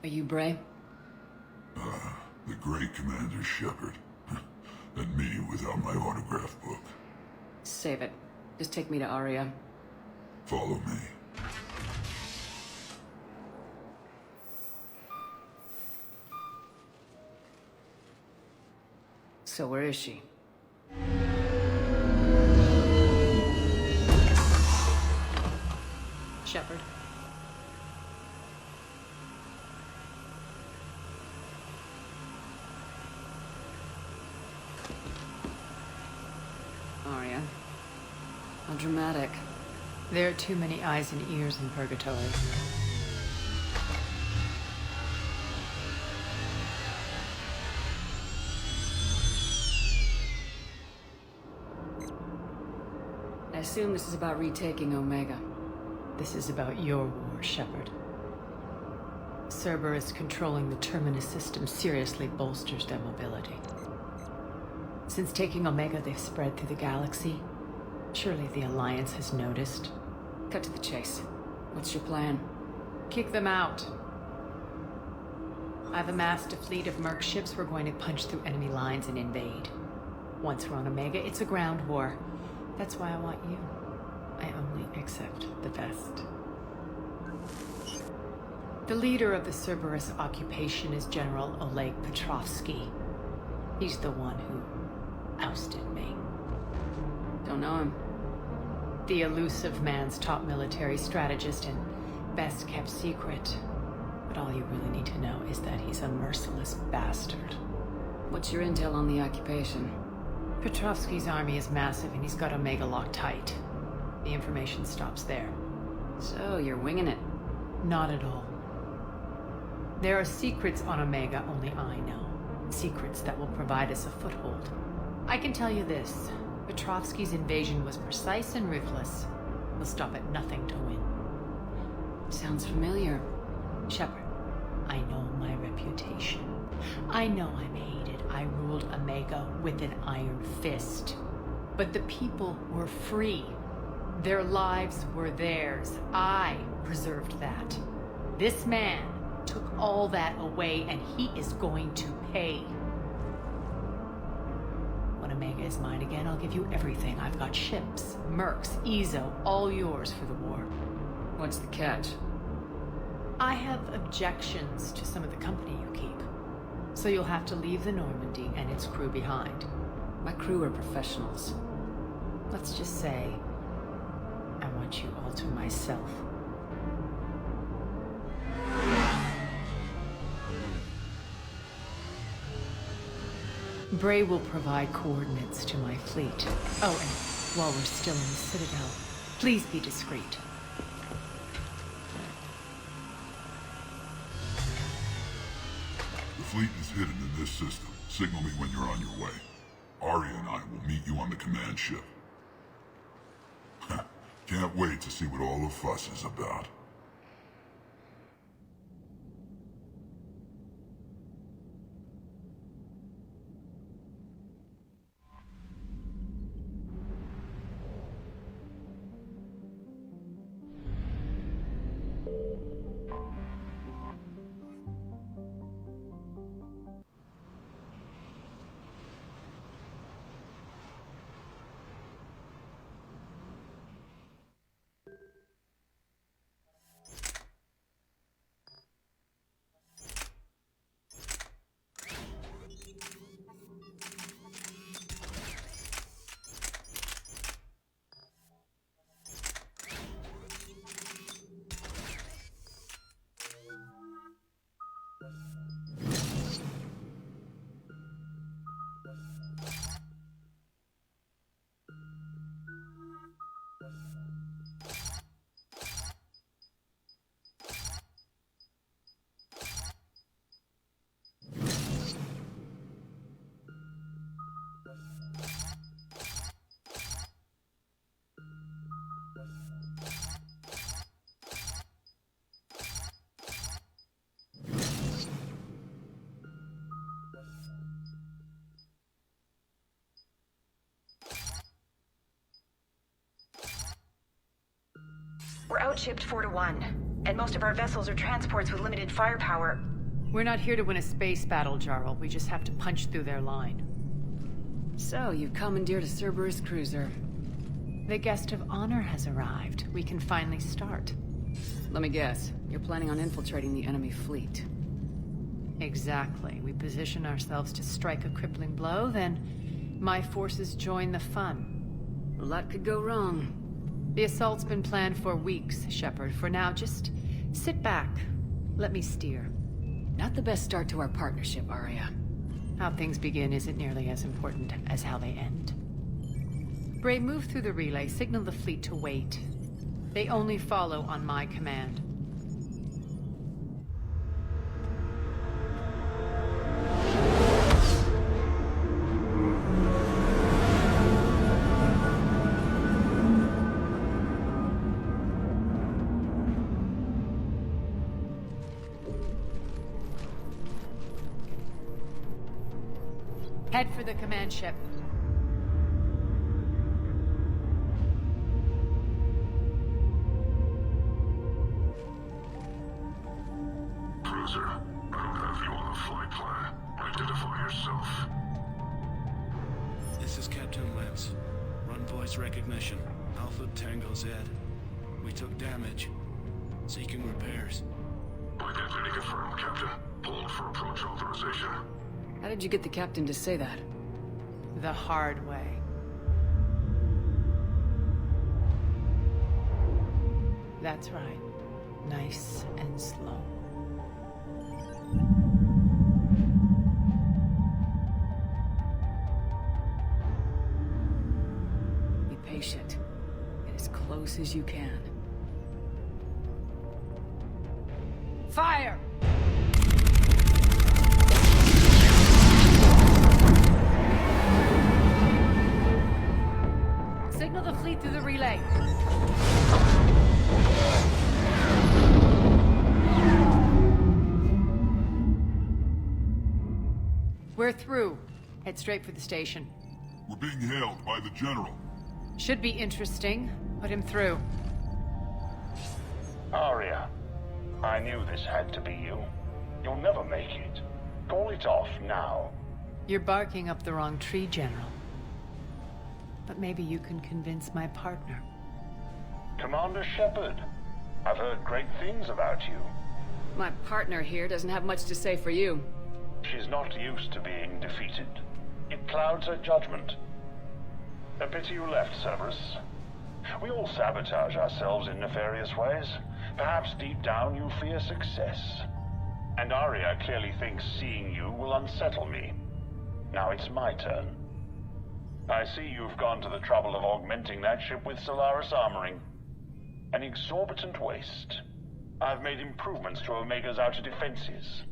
Are you Bray? The great Commander Shepard. And me without my autograph book. Save it. Just take me to Aria. Follow me. So where is she? Shepard. Aria. How dramatic. There are too many eyes and ears in Purgatory. I assume this is about retaking Omega. This is about your war, Shepard. Cerberus controlling the Terminus system seriously bolsters their mobility. Since taking Omega, they've spread through the galaxy. Surely the Alliance has noticed. Cut to the chase. What's your plan? Kick them out. I've amassed a fleet of merc ships. We're going to punch through enemy lines and invade. Once we're on Omega, it's a ground war. That's why I want you. I only accept the best. The leader of the Cerberus occupation is General Oleg Petrovsky. He's the one who ousted me. Don't know him. The elusive man's top military strategist and best kept secret. But all you really need to know is that he's a merciless bastard. What's your intel on the occupation? Petrovsky's army is massive and he's got Omega locked tight. The information stops there. So, you're winging it? Not at all. There are secrets on Omega only I know. Secrets that will provide us a foothold. I can tell you this. Petrovsky's invasion was precise and ruthless. He'll stop at nothing to win. Sounds familiar. Shepard, I know my reputation. I know I'm hated. I ruled Omega with an iron fist. But the people were free. Their lives were theirs. I preserved that. This man took all that away, and he is going to pay. When Omega is mine again, I'll give you everything. I've got ships, mercs, Ezo, all yours for the war. What's the catch? I have objections to some of the company you keep. So you'll have to leave the Normandy and its crew behind. My crew are professionals. Let's just say, I want you all to myself. Bray will provide coordinates to my fleet. Oh, and while we're still in the Citadel, please be discreet. The fleet is hidden in this system. Signal me when you're on your way. Aria and I will meet you on the command ship. Can't wait to see what all the fuss is about. We're outshipped 4-1, and most of our vessels are transports with limited firepower. We're not here to win a space battle, Jarl. We just have to punch through their line. So, you commandeered a Cerberus cruiser. The guest of honor has arrived. We can finally start. Let me guess. You're planning on infiltrating the enemy fleet. Exactly. We position ourselves to strike a crippling blow, then my forces join the fun. A lot could go wrong. The assault's been planned for weeks, Shepard. For now, just sit back. Let me steer. Not the best start to our partnership, Arya. How things begin isn't nearly as important as how they end. Bray, move through the relay. Signal the fleet to wait. They only follow on my command. Head for the command ship. Cruiser, I don't have you on the flight plan. Identify yourself. This is Captain Lance. Run voice recognition. Alpha Tango Z. We took damage. Seeking repairs. Identity confirmed, Captain. Hold for approach authorization. How did you get the captain to say that? The hard way. That's right. Nice and slow. Be patient. Get as close as you can. Fire! Signal the fleet through the relay. We're through. Head straight for the station. We're being hailed by the General. Should be interesting. Put him through. Arya, I knew this had to be you. You'll never make it. Call it off now. You're barking up the wrong tree, General. But maybe you can convince my partner. Commander Shepard, I've heard great things about you. My partner here doesn't have much to say for you. She's not used to being defeated. It clouds her judgment. A pity you left, Cerberus. We all sabotage ourselves in nefarious ways. Perhaps deep down you fear success. And Arya clearly thinks seeing you will unsettle me. Now it's my turn. I see you've gone to the trouble of augmenting that ship with Solaris armoring. An exorbitant waste. I've made improvements to Omega's outer defenses.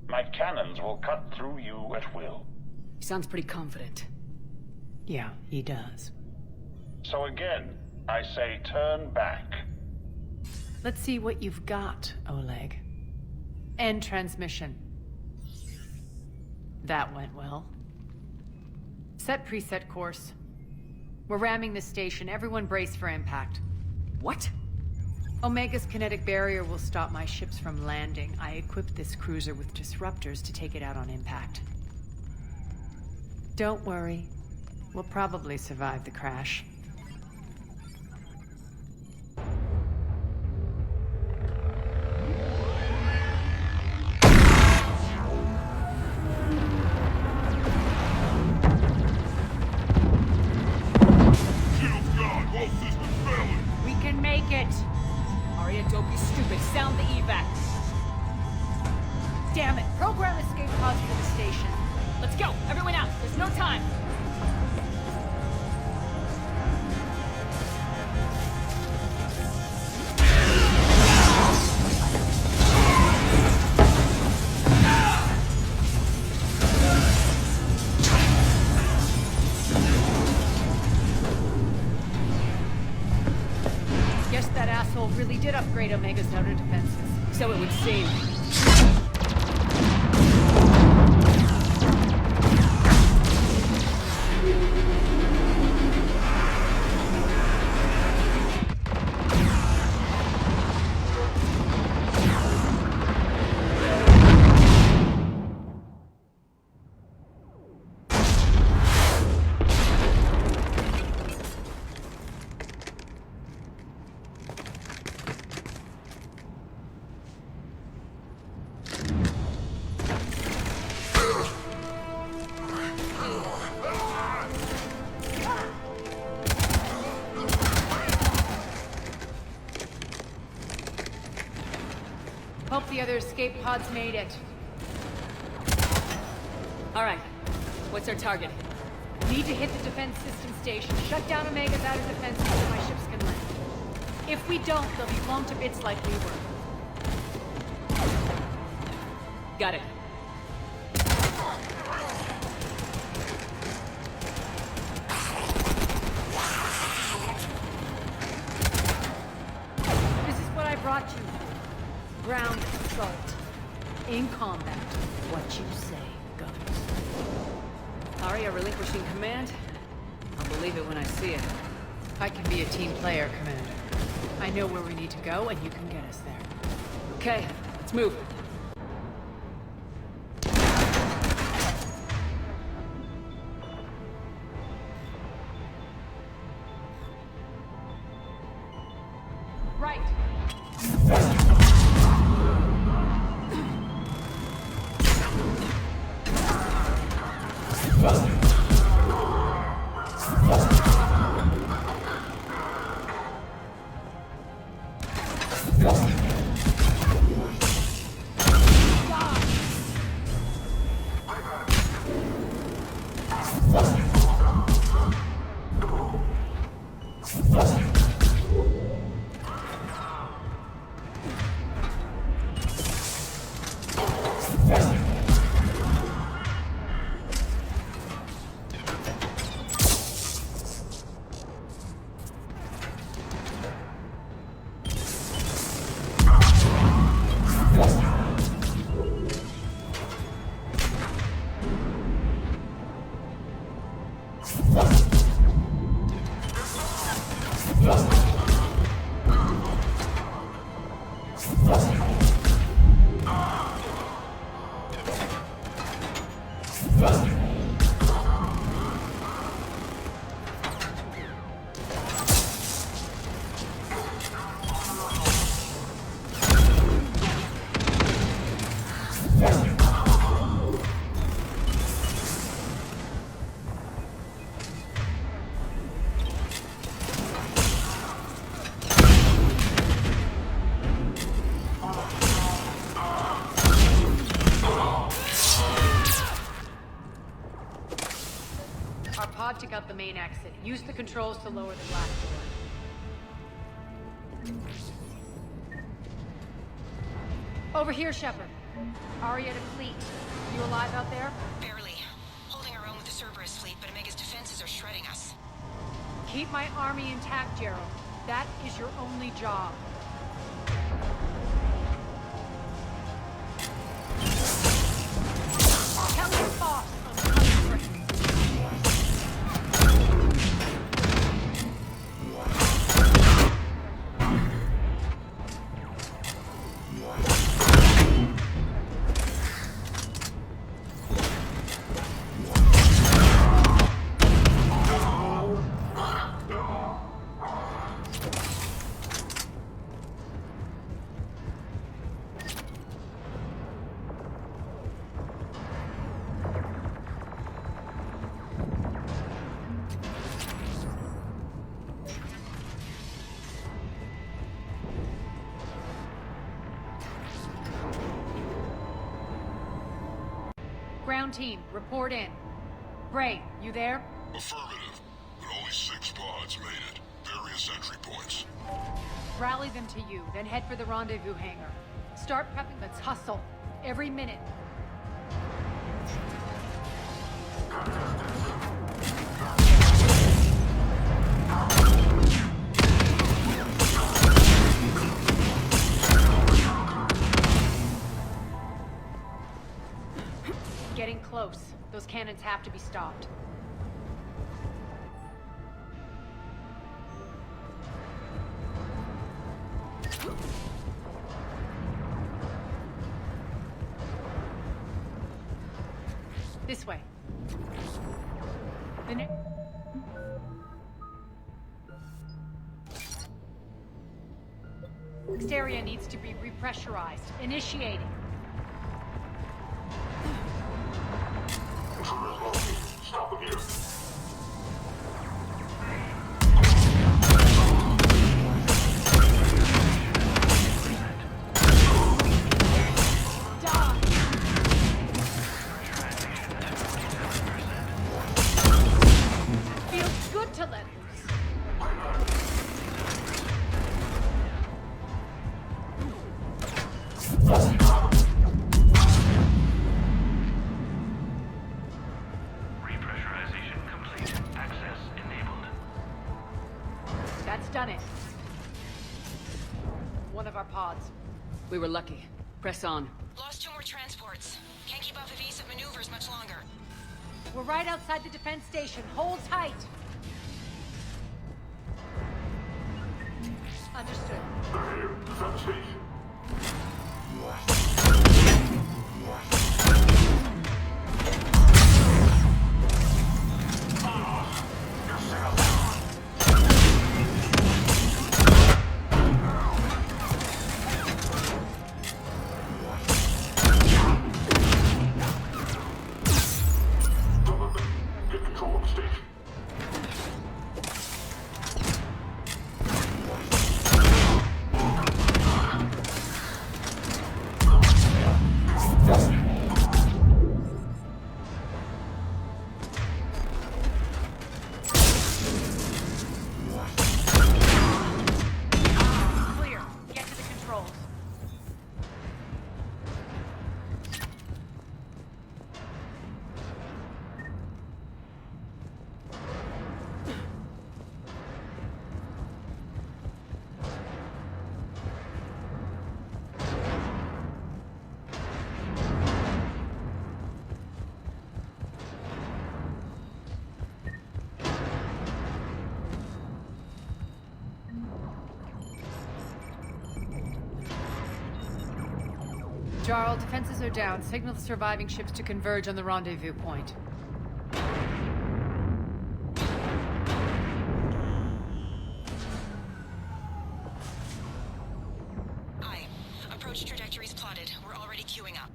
My cannons will cut through you at will. He sounds pretty confident. Yeah, he does. So again, I say turn back. Let's see what you've got, Oleg. End transmission. That went well. Set preset course. We're ramming the station. Everyone brace for impact. What? Omega's kinetic barrier will stop my ships from landing. I equipped this cruiser with disruptors to take it out on impact. Don't worry. We'll probably survive the crash. Shields gone! All systems failing! We can make it! Arya, don't be stupid. Sound the evac. Damn it! Program escape pods for the station. Let's go. Everyone out. There's no time. Guess that asshole really did upgrade Omega's outer defenses. So it would seem. Hope the other escape pods made it. All right. What's our target? Need to hit the defense system station. Shut down Omega's outer defenses so my ships can land. If we don't, they'll be blown to bits like we were. Got it. This is what I brought you. Ground assault. In combat. What you say goes. Aria relinquishing command? I'll believe it when I see it. I can be a team player, Commander. I know where we need to go, and you can get us there. Okay, let's move. Right. Our pod took out the main exit. Use the controls to lower the glass door. Over here, Shepard. Aria to fleet. You alive out there? Barely. Holding our own with the Cerberus fleet, but Omega's defenses are shredding us. Keep my army intact, Gerald. That is your only job. Tell your boss I'm hungry. Ground team, report in. Bray, you there? Affirmative, but only 6 pods made it. Various entry points. Rally them to you, then head for the rendezvous hangar. Start prepping, let's hustle. Every minute. Getting close. Those cannons have to be stopped. This way. Next area needs to be repressurized. Initiating. Stop them here. of our pods. We were lucky. Press on. Lost 2 more transports. Can't keep up evasive maneuvers much longer. We're right outside the defense station. Hold tight. Understood. Defense station. Get control of the station. Clear. Get to the controls. Jarl, defenses are down. Signal the surviving ships to converge on the rendezvous point. Aye. Approach trajectories plotted. We're already queuing up.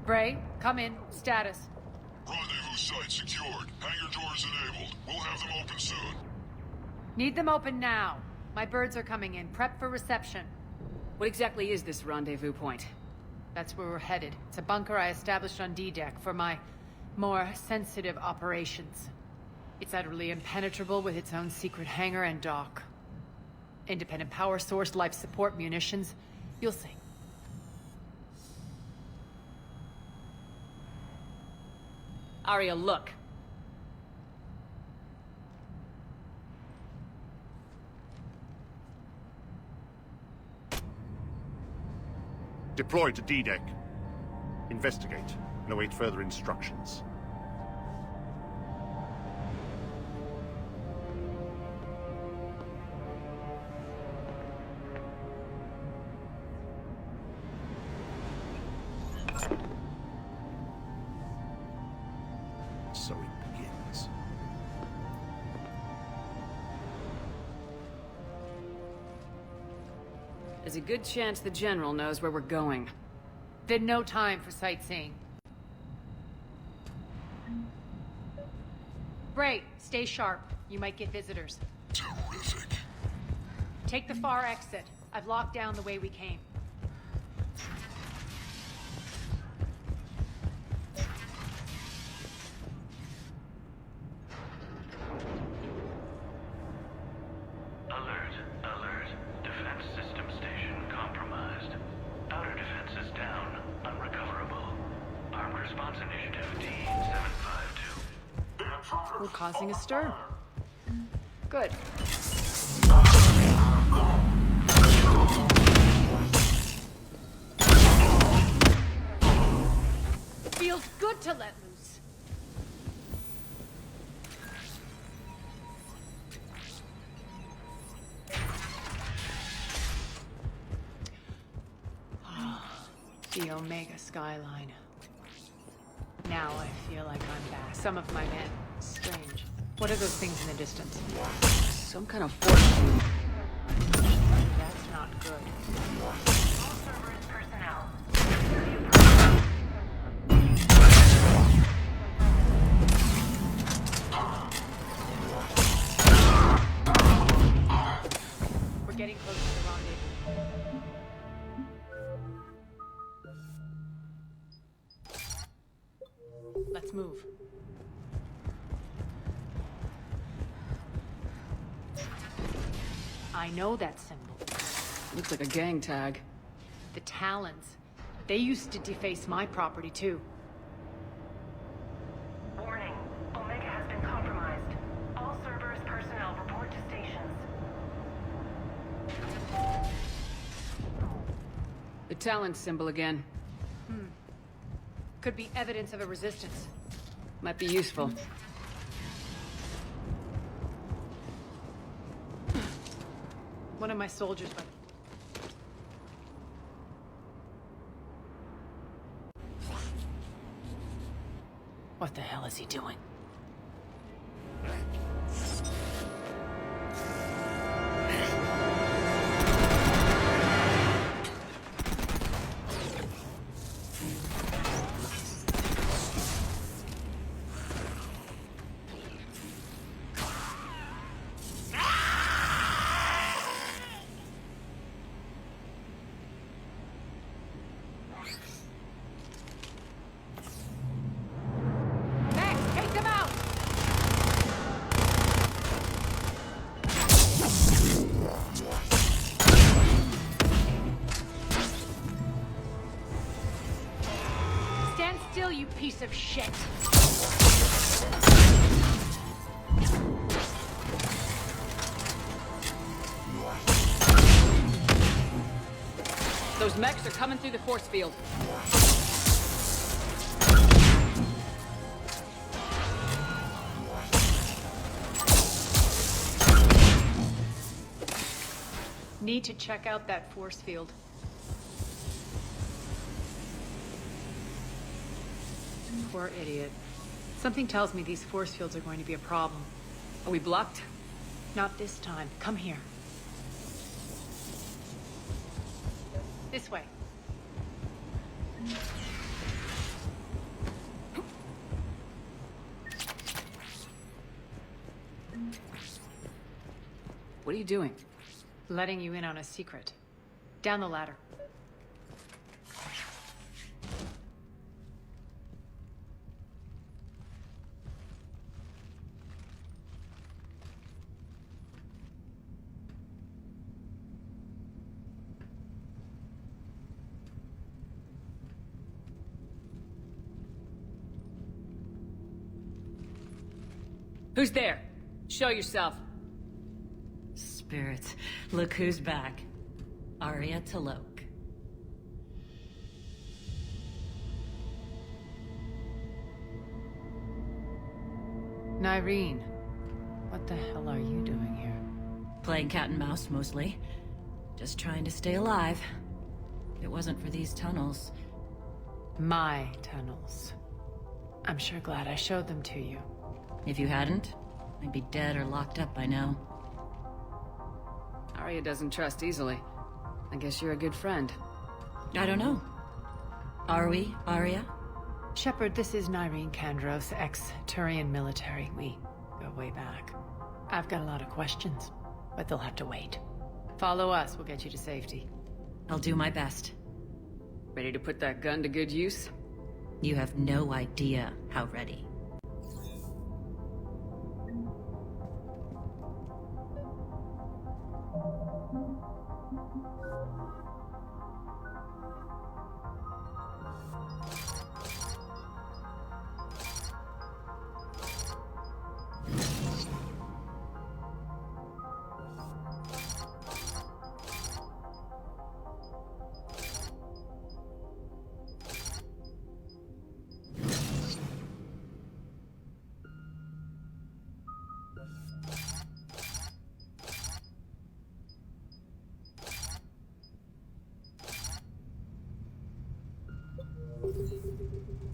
Bray, come in. Status. Rendezvous site secured. Hangar doors enabled. We'll have them open soon. Need them open now. My birds are coming in. Prep for reception. What exactly is this rendezvous point? That's where we're headed. It's a bunker I established on D-Deck for my more sensitive operations. It's utterly impenetrable with its own secret hangar and dock. Independent power source, life support, munitions. You'll see. Arya, look. Deploy to D-Deck. Investigate and await further instructions. So it begins. There's a good chance the General knows where we're going. Then no time for sightseeing. Bray, stay sharp. You might get visitors. Terrific. Take the far exit. I've locked down the way we came. Alert, alert. Defense system station compromised. Outer defenses down, unrecoverable. Armed response initiative D-752. We're causing a stir. Good. Feels good to let loose. The Omega skyline. Now I feel like I'm back. Some of my men. Strange. What are those things in the distance? Some kind of force. That's not good. All Cerberus personnel. We're getting close to the rendezvous. Let's move. I know that symbol. Looks like a gang tag. The Talons. They used to deface my property, too. Warning. Omega has been compromised. All Cerberus personnel report to stations. Talon symbol again. Could be evidence of a resistance. Might be useful. One of my soldiers. What the hell is he doing? Take them out! Stand still, you piece of shit! Those mechs are coming through the force field. Need to check out that force field. Poor idiot. Something tells me these force fields are going to be a problem. Are we blocked? Not this time. Come here. This way. What are you doing? Letting you in on a secret. Down the ladder. Who's there? Show yourself. Spirits, look who's back. Arya Talok. Nyreen, what the hell are you doing here? Playing cat and mouse, mostly. Just trying to stay alive. If it wasn't for these tunnels. My tunnels. I'm sure glad I showed them to you. If you hadn't, I'd be dead or locked up by now. Arya doesn't trust easily. I guess you're a good friend. I don't know. Are we, Arya? Shepard, this is Nyreen Kandros, ex-Turian military. We go way back. I've got a lot of questions, but they'll have to wait. Follow us, we'll get you to safety. I'll do my best. Ready to put that gun to good use? You have no idea how ready.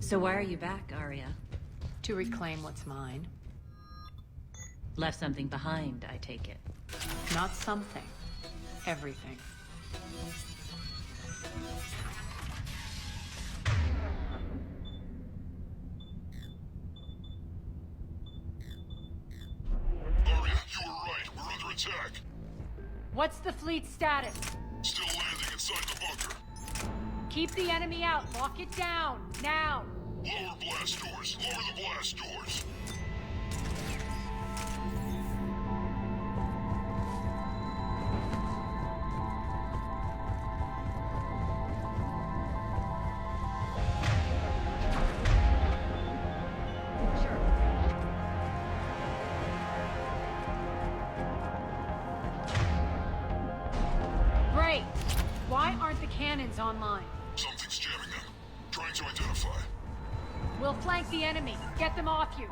So why are you back, Arya? To reclaim what's mine. Left something behind, I take it. Not something. Everything. Arya, you were right. We're under attack. What's the fleet's status? Still landing inside the bunker. Keep the enemy out. Lock it down. Now. Lower blast doors. Lower the blast doors. Why aren't the cannons online? Something's jamming them. Trying to identify. We'll flank the enemy. Get them off you.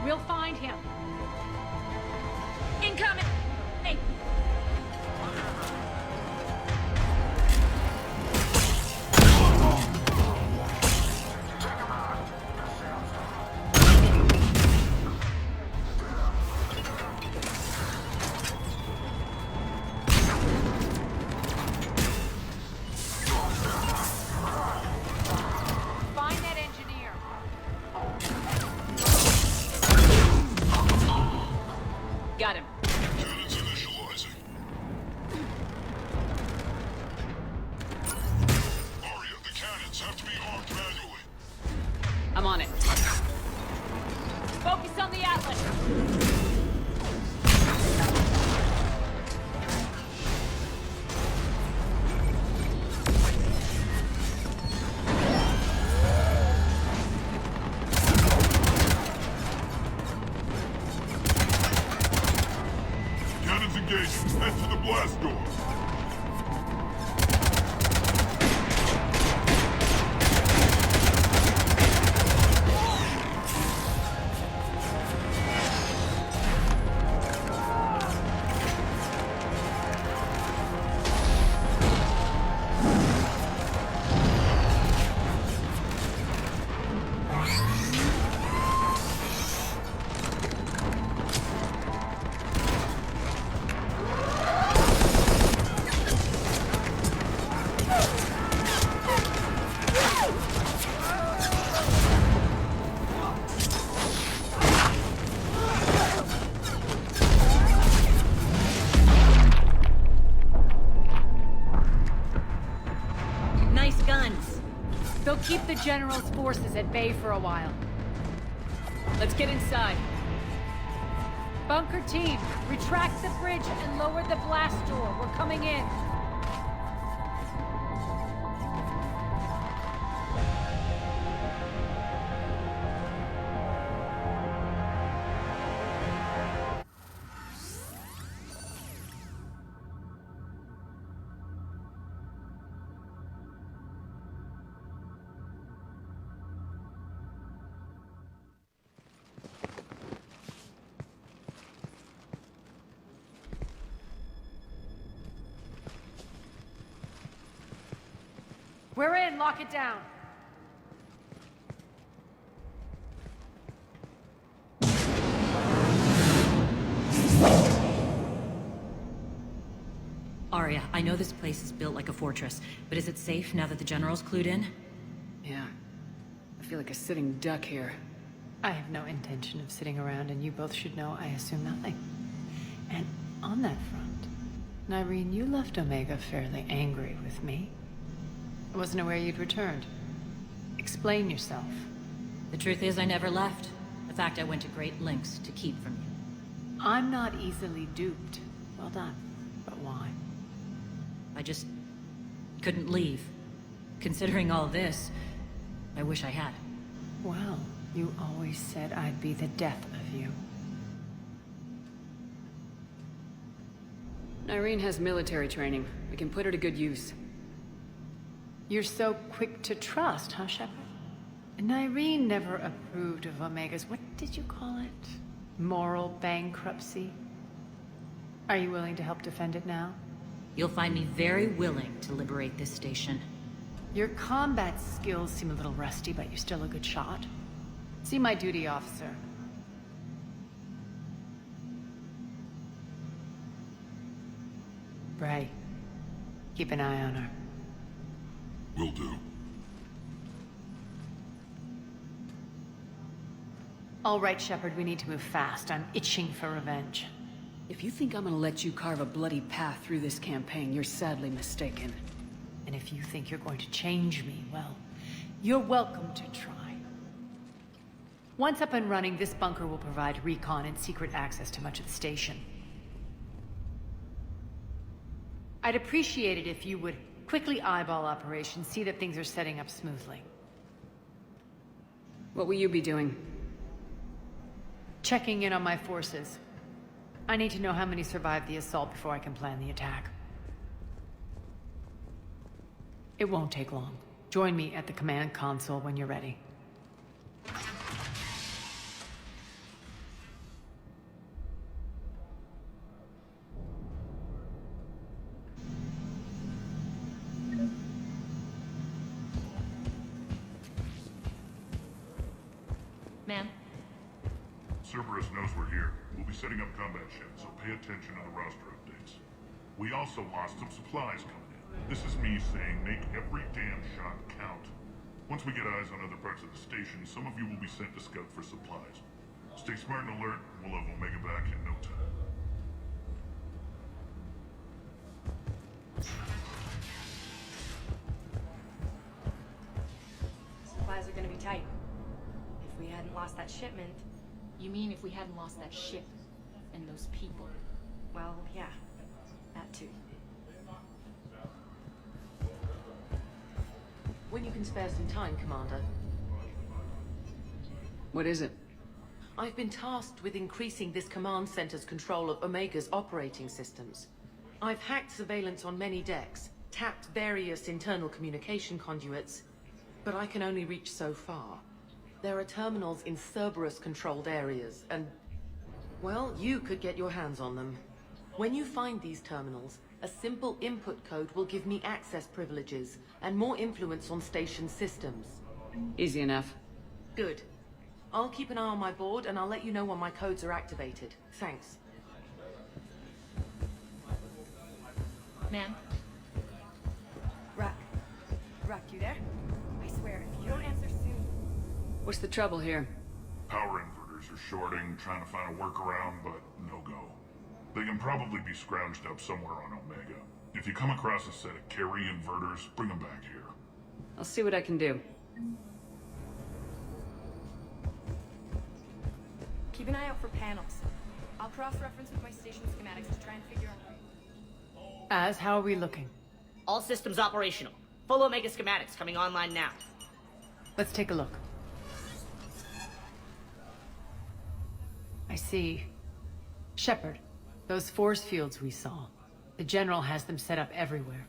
We'll find him. Incoming! Hey. Find that engineer. Got him. Cannons initializing. Arya, the cannons have to be armed manually. I'm on it. Focus on the Atlas. Cannons engaging. Head to the blast door. Nice guns. They'll keep the General's forces at bay for a while. Let's get inside. Bunker team, retract the bridge and lower the blast door. We're coming in. We're in. Lock it down. Arya, I know this place is built like a fortress, but is it safe now that the General's clued in? Yeah. I feel like a sitting duck here. I have no intention of sitting around, and you both should know I assume nothing. And on that front, Nyreen, you left Omega fairly angry with me. I wasn't aware you'd returned. Explain yourself. The truth is I never left. In fact, I went to great lengths to keep from you. I'm not easily duped. Well done. But why? I just couldn't leave. Considering all this, I wish I had. Well, you always said I'd be the death of you. Irene has military training. We can put her to good use. You're so quick to trust, huh, Shepard? Irene never approved of Omega's, what did you call it? Moral bankruptcy? Are you willing to help defend it now? You'll find me very willing to liberate this station. Your combat skills seem a little rusty, but you're still a good shot. See my duty officer. Bray, keep an eye on her. Will do. All right, Shepard, we need to move fast. I'm itching for revenge. If you think I'm gonna let you carve a bloody path through this campaign, you're sadly mistaken. And if you think you're going to change me, well, you're welcome to try. Once up and running, this bunker will provide recon and secret access to much of the station. I'd appreciate it if you would quickly eyeball operations, see that things are setting up smoothly. What will you be doing? Checking in on my forces. I need to know how many survived the assault before I can plan the attack. It won't take long. Join me at the command console when you're ready. Ma'am? Cerberus knows we're here. We'll be setting up combat ships, so pay attention to the roster updates. We also lost some supplies coming in. This is me saying make every damn shot count. Once we get eyes on other parts of the station, some of you will be sent to scout for supplies. Stay smart and alert, and we'll have Omega back in no time. Supplies are gonna be tight. If we hadn't lost that shipment... You mean if we hadn't lost that ship and those people? Well, yeah. That too. When you can spare some time, Commander. What is it? I've been tasked with increasing this command center's control of Omega's operating systems. I've hacked surveillance on many decks, tapped various internal communication conduits, but I can only reach so far. There are terminals in Cerberus-controlled areas, and... well, you could get your hands on them. When you find these terminals, a simple input code will give me access privileges and more influence on station systems. Easy enough. Good. I'll keep an eye on my board, and I'll let you know when my codes are activated. Thanks. Ma'am? Rock, you there? I swear, if you don't answer soon... What's the trouble here? Power inverters are shorting, trying to find a workaround, but no go. They can probably be scrounged up somewhere on Omega. If you come across a set of carry inverters, bring them back here. I'll see what I can do. Keep an eye out for panels. I'll cross-reference with my station schematics to try and figure out... How are we looking? All systems operational. Full Omega schematics coming online now. Let's take a look. I see. Shepard, those force fields we saw. The General has them set up everywhere.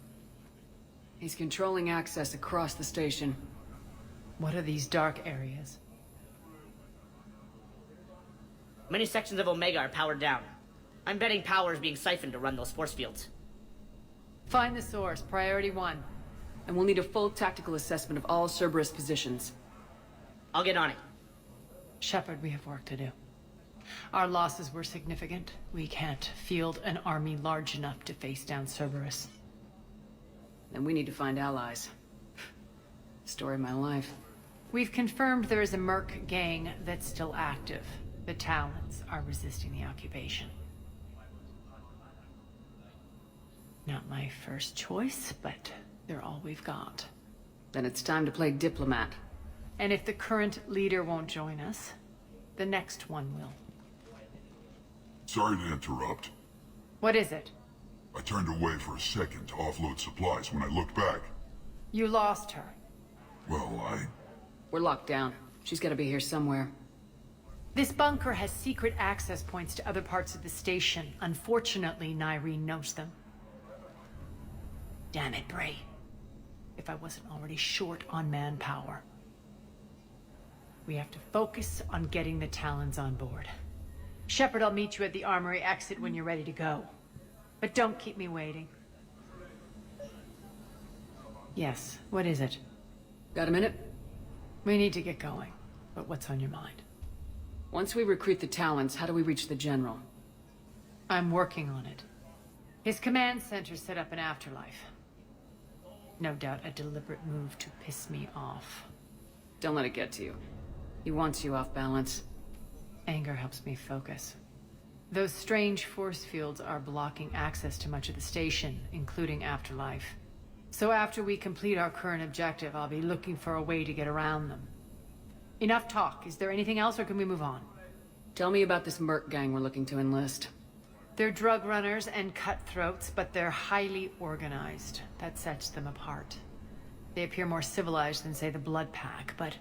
He's controlling access across the station. What are these dark areas? Many sections of Omega are powered down. I'm betting power is being siphoned to run those force fields. Find the source, priority 1. And we'll need a full tactical assessment of all Cerberus positions. I'll get on it. Shepard, we have work to do. Our losses were significant. We can't field an army large enough to face down Cerberus. Then we need to find allies. Story of my life. We've confirmed there is a Merc gang that's still active. The Talons are resisting the occupation. Not my first choice, but they're all we've got. Then it's time to play diplomat. And if the current leader won't join us, the next one will. Sorry to interrupt. What is it? I turned away for a second to offload supplies. When I looked back, You lost her. well, We're locked down. She's gotta be here somewhere. This bunker has secret access points to other parts of the station. Unfortunately, Nyreen knows them. Damn it, Bray. If I wasn't already short on manpower. We have to focus on getting the Talons on board. Shepard, I'll meet you at the armory exit when you're ready to go. But don't keep me waiting. Yes, what is it? Got a minute? We need to get going. But what's on your mind? Once we recruit the Talons, how do we reach the General? I'm working on it. His command center set up an afterlife. No doubt a deliberate move to piss me off. Don't let it get to you. He wants you off balance. Anger helps me focus. Those strange force fields are blocking access to much of the station, including Afterlife. So after we complete our current objective, I'll be looking for a way to get around them. Enough talk. Is there anything else, or can we move on? Tell me about this merc gang we're looking to enlist. They're drug runners and cutthroats, but they're highly organized. That sets them apart. They appear more civilized than, say, the Blood Pack, but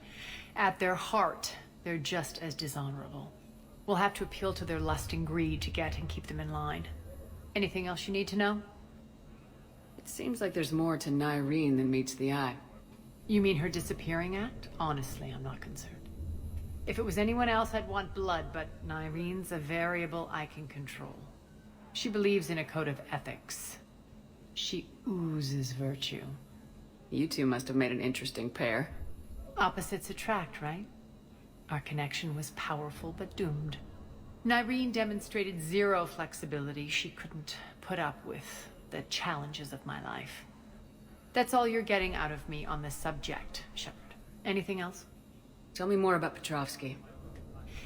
at their heart, they're just as dishonorable. We'll have to appeal to their lust and greed to get and keep them in line. Anything else you need to know? It seems like there's more to Nyreen than meets the eye. You mean her disappearing act? Honestly, I'm not concerned. If it was anyone else, I'd want blood, but Nyreen's a variable I can control. She believes in a code of ethics. She oozes virtue. You two must have made an interesting pair. Opposites attract, right? Our connection was powerful but doomed. Nyreen demonstrated zero flexibility. She couldn't put up with the challenges of my life. That's all you're getting out of me on this subject, Shepard. Anything else? Tell me more about Petrovsky.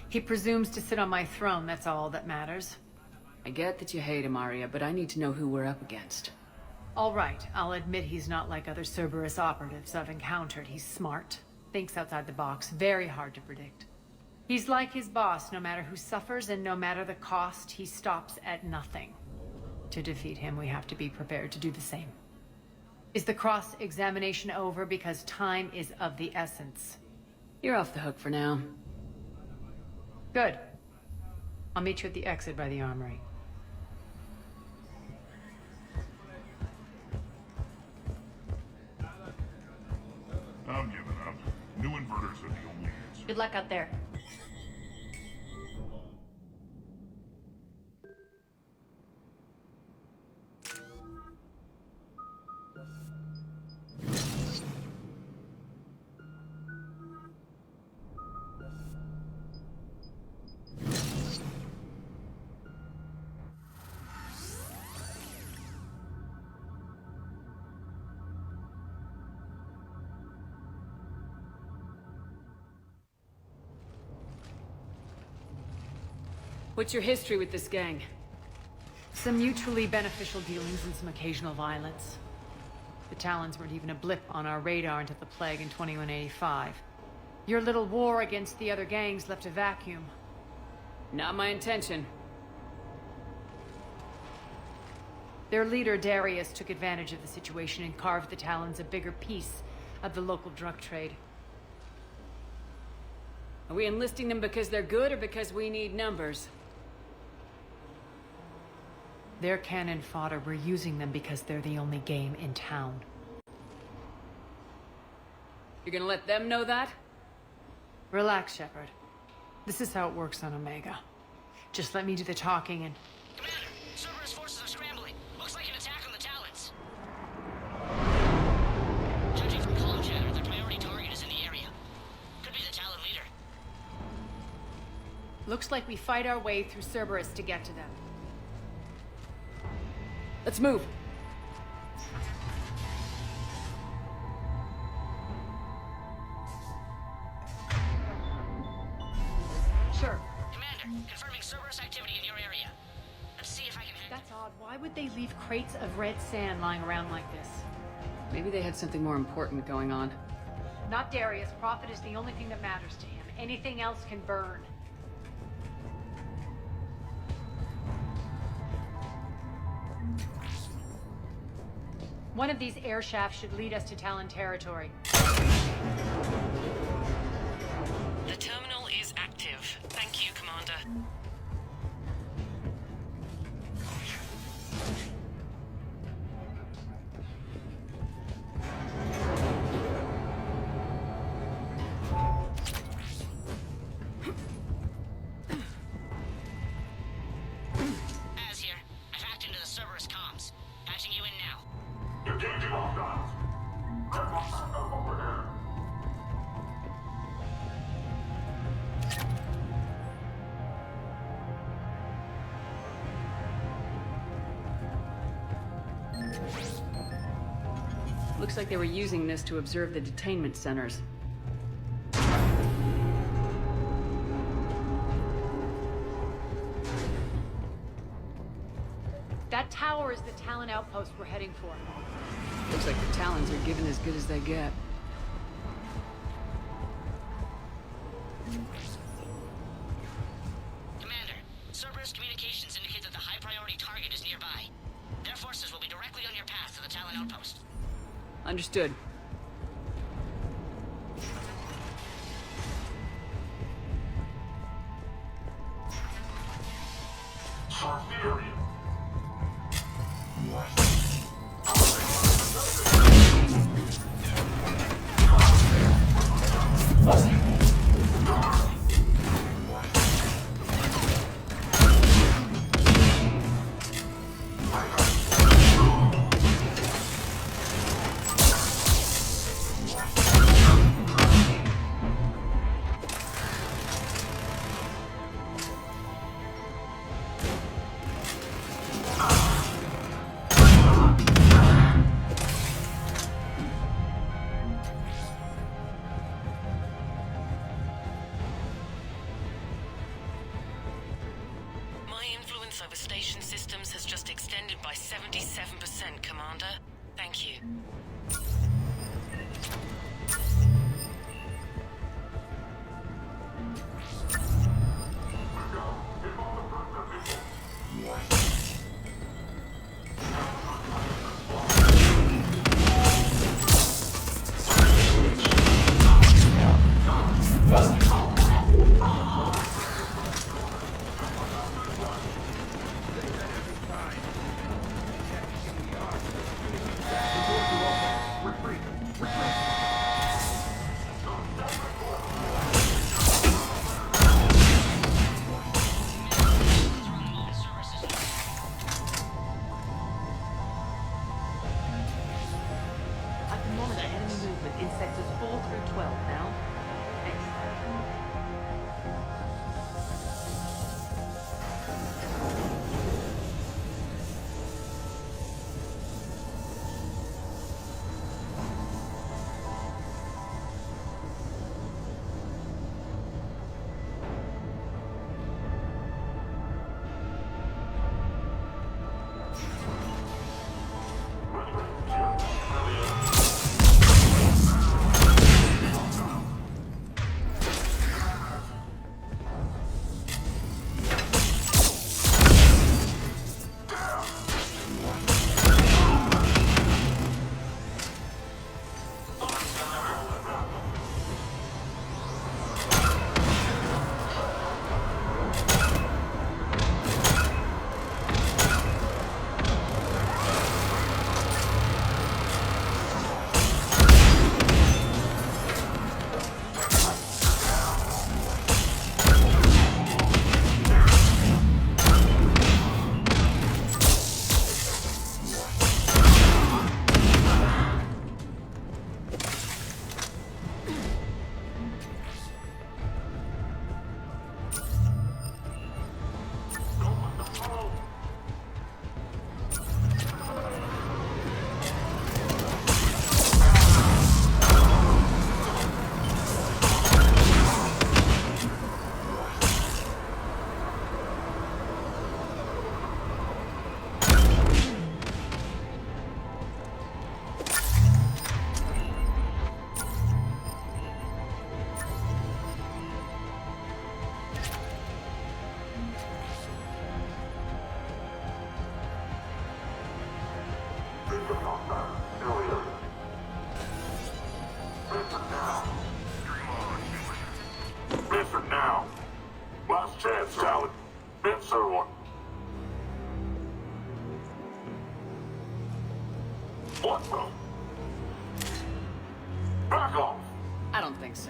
He presumes to sit on my throne, that's all that matters. I get that you hate him, Arya, but I need to know who we're up against. All right, I'll admit he's not like other Cerberus operatives I've encountered. He's smart, thinks outside the box, very hard to predict. He's like his boss, no matter who suffers and no matter the cost, he stops at nothing. To defeat him, we have to be prepared to do the same. Is the cross-examination over? Because time is of the essence. You're off the hook for now. Good. I'll meet you at the exit by the armory. I'm giving up. New inverters are the only answer. Good luck out there. What's your history with this gang? Some mutually beneficial dealings and some occasional violence. The Talons weren't even a blip on our radar until the plague in 2185. Your little war against the other gangs left a vacuum. Not my intention. Their leader, Darius, took advantage of the situation and carved the Talons a bigger piece of the local drug trade. Are we enlisting them because they're good or because we need numbers? They're cannon fodder. We're using them because they're the only game in town. You're gonna let them know that? Relax, Shepard. This is how it works on Omega. Just let me do the talking and... Commander, Cerberus forces are scrambling. Looks like an attack on the Talons. Judging from comm chatter, their priority target is in the area. Could be the Talon leader. Looks like we fight our way through Cerberus to get to them. Let's move. Sure. Commander, confirming Cerberus activity in your area. Let's see if I can... That's odd. Why would they leave crates of red sand lying around like this? Maybe they had something more important going on. Not Darius. Profit is the only thing that matters to him. Anything else can burn. One of these air shafts should lead us to Talon territory. The terminal is active. Thank you, Commander. Az here. I've hacked into the Cerberus comms. Patching you in now. Engaging all guns. Over there. Looks like they were using this to observe the detainment centers. That tower is the Talon outpost we're heading for. Looks like the Talons are giving as good as they get. Commander, Cerberus communications indicate that the high-priority target is nearby. Their forces will be directly on your path to the Talon outpost. Understood. Sartherian. My influence over station systems has just extended by 77%, Commander. Thank you. I can monitor enemy movement in sectors 4 through 12 now. Excellent. What the? Back off! I don't think so.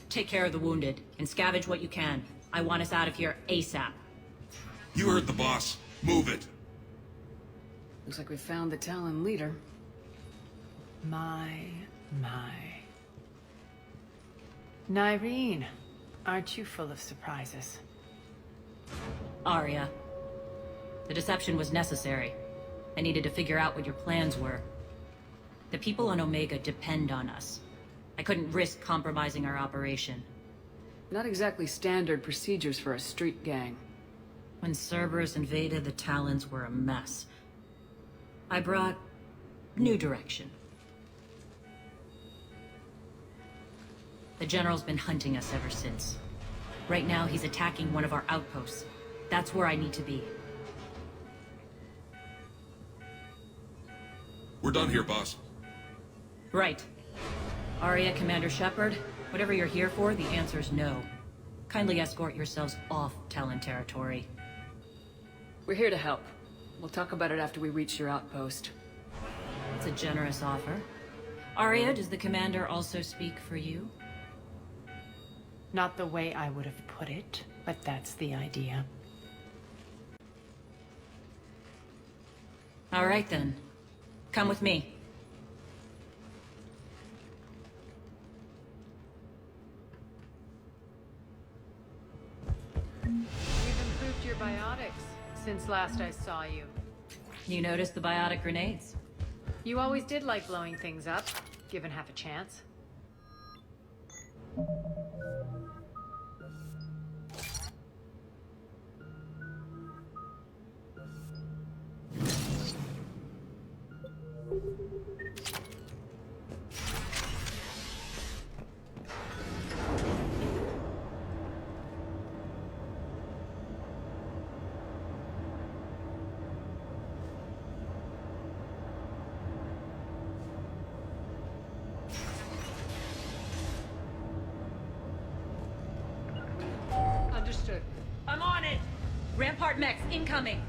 Take care of the wounded, and scavenge what you can. I want us out of here ASAP. You heard the boss. Move it. Looks like we found the Talon leader. My. Nyreen, aren't you full of surprises? Arya. The deception was necessary. I needed to figure out what your plans were. The people on Omega depend on us. I couldn't risk compromising our operation. Not exactly standard procedures for a street gang. When Cerberus invaded, the Talons were a mess. I brought new direction. The General's been hunting us ever since. Right now, he's attacking one of our outposts. That's where I need to be. We're done here, boss. Right. Arya, Commander Shepard, whatever you're here for, the answer's no. Kindly escort yourselves off Talon territory. We're here to help. We'll talk about it after we reach your outpost. It's a generous offer. Arya, does the Commander also speak for you? Not the way I would have put it, but that's the idea. All right then. Come with me. You've improved your biotics since last I saw you. You noticed the biotic grenades? You always did like blowing things up, given half a chance. Understood. I'm on it! Rampart mechs incoming!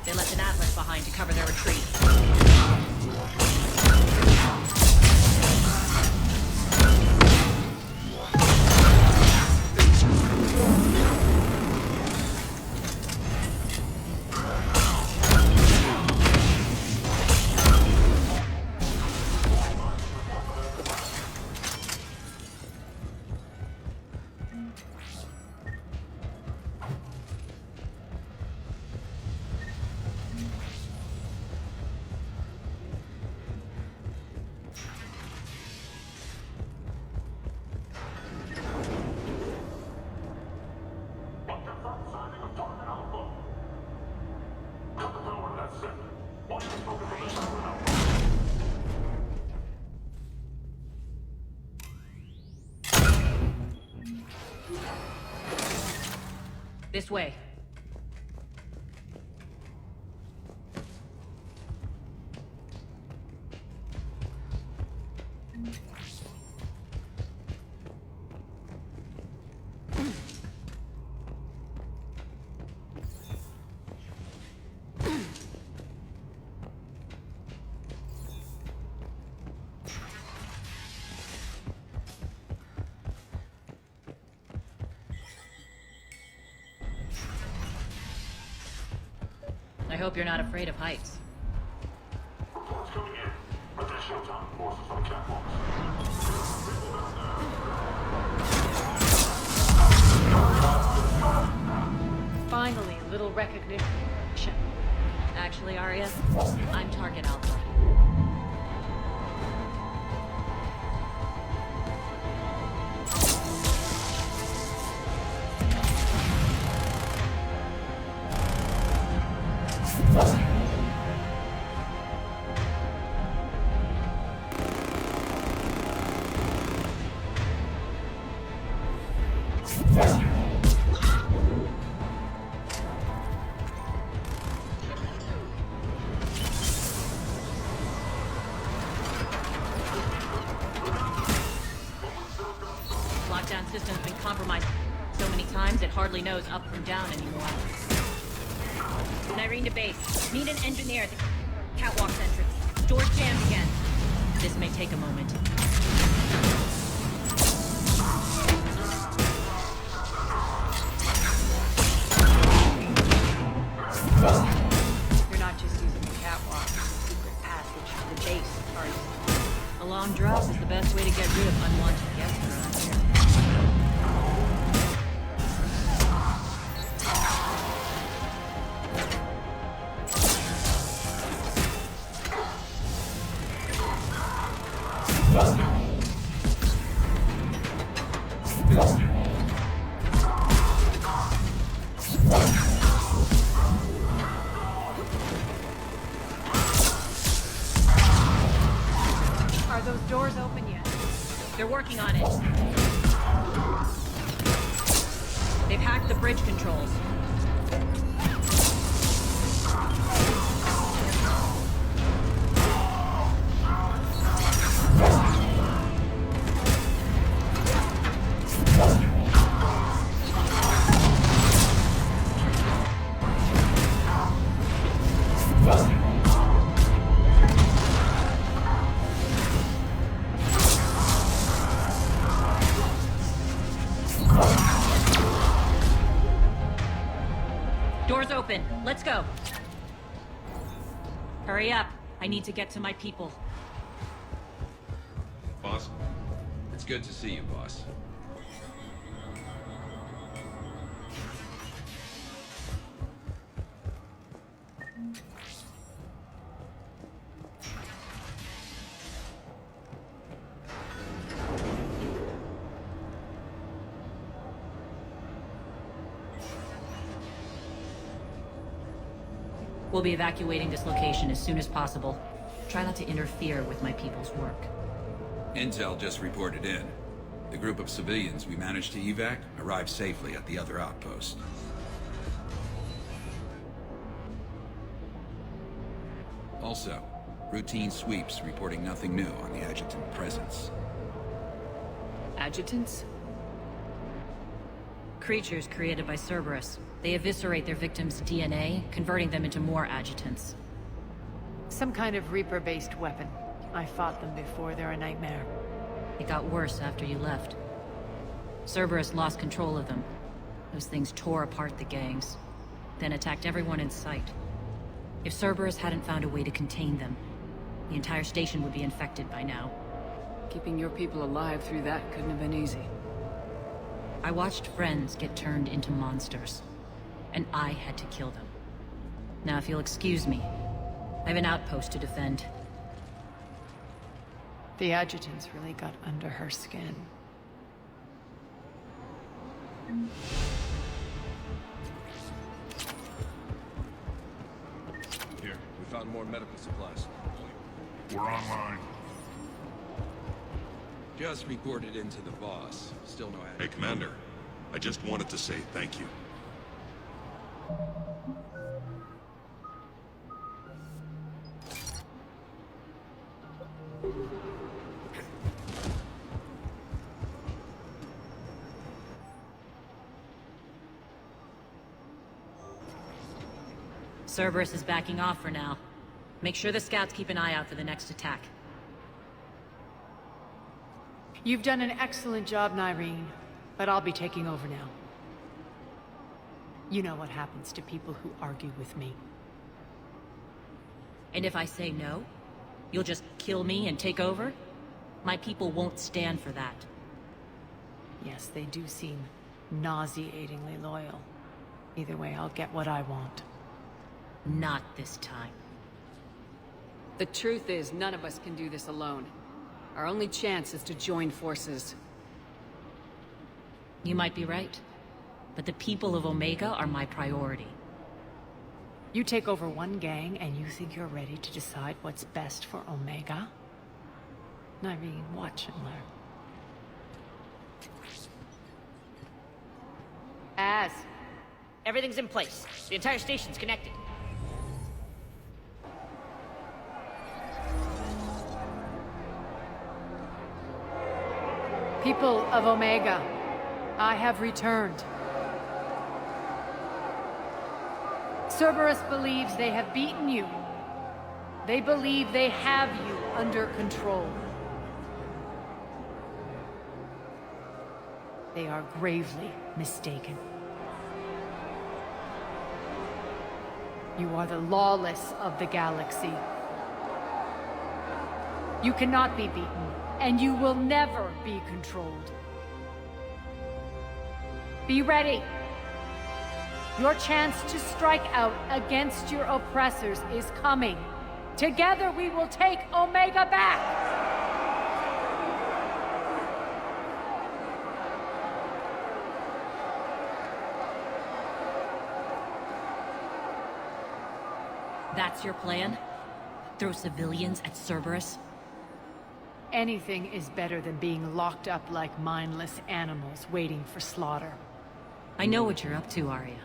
They left an atlas behind to cover their retreat. This way. I hope you're not afraid of heights. Reports coming in. Additional time forces on catwalks. Finally, a little recognition. Actually, Arya, I'm Target Alpha. Lockdown system's been compromised so many times it hardly knows up from down anymore. Irene to base. Need an engineer at the catwalk's entrance. Door's jammed again. This may take a moment. You're not just using the catwalk. Secret passage to the base, are you? A long drop is the best way to get rid of unwanted guests around here. Are those doors open yet? They're working on it. They've hacked the bridge controls. Doors open. Let's go. Hurry up. I need to get to my people. Boss? It's good to see you, boss. We'll be evacuating this location as soon as possible. Try not to interfere with my people's work. Intel just reported in. The group of civilians we managed to evac arrived safely at the other outpost. Also, routine sweeps reporting nothing new on the adjutant presence. Adjutants? Creatures created by Cerberus. They eviscerate their victims' DNA, converting them into more adjutants. Some kind of Reaper-based weapon. I fought them before, they're a nightmare. It got worse after you left. Cerberus lost control of them. Those things tore apart the gangs, then attacked everyone in sight. If Cerberus hadn't found a way to contain them, the entire station would be infected by now. Keeping your people alive through that couldn't have been easy. I watched friends get turned into monsters, and I had to kill them. Now, if you'll excuse me, I have an outpost to defend. The adjutants really got under her skin. Here, we found more medical supplies. We're online. Just reported into the boss. Still no Hey, Commander. I just wanted to say thank you. Cerberus is backing off for now. Make sure the scouts keep an eye out for the next attack. You've done an excellent job, Nyreen, but I'll be taking over now. You know what happens to people who argue with me. And if I say no, you'll just kill me and take over? My people won't stand for that. Yes, they do seem nauseatingly loyal. Either way, I'll get what I want. Not this time. The truth is, none of us can do this alone. Our only chance is to join forces. You might be right, but the people of Omega are my priority. You take over one gang and you think you're ready to decide what's best for Omega? Nyreen, watch and learn. Everything's in place. The entire station's connected. People of Omega, I have returned. Cerberus believes they have beaten you. They believe they have you under control. They are gravely mistaken. You are the lawless of the galaxy. You cannot be beaten, and you will never be controlled. Be ready. Your chance to strike out against your oppressors is coming. Together we will take Omega back! That's your plan? Throw civilians at Cerberus? Anything is better than being locked up like mindless animals waiting for slaughter. I know what you're up to, Arya.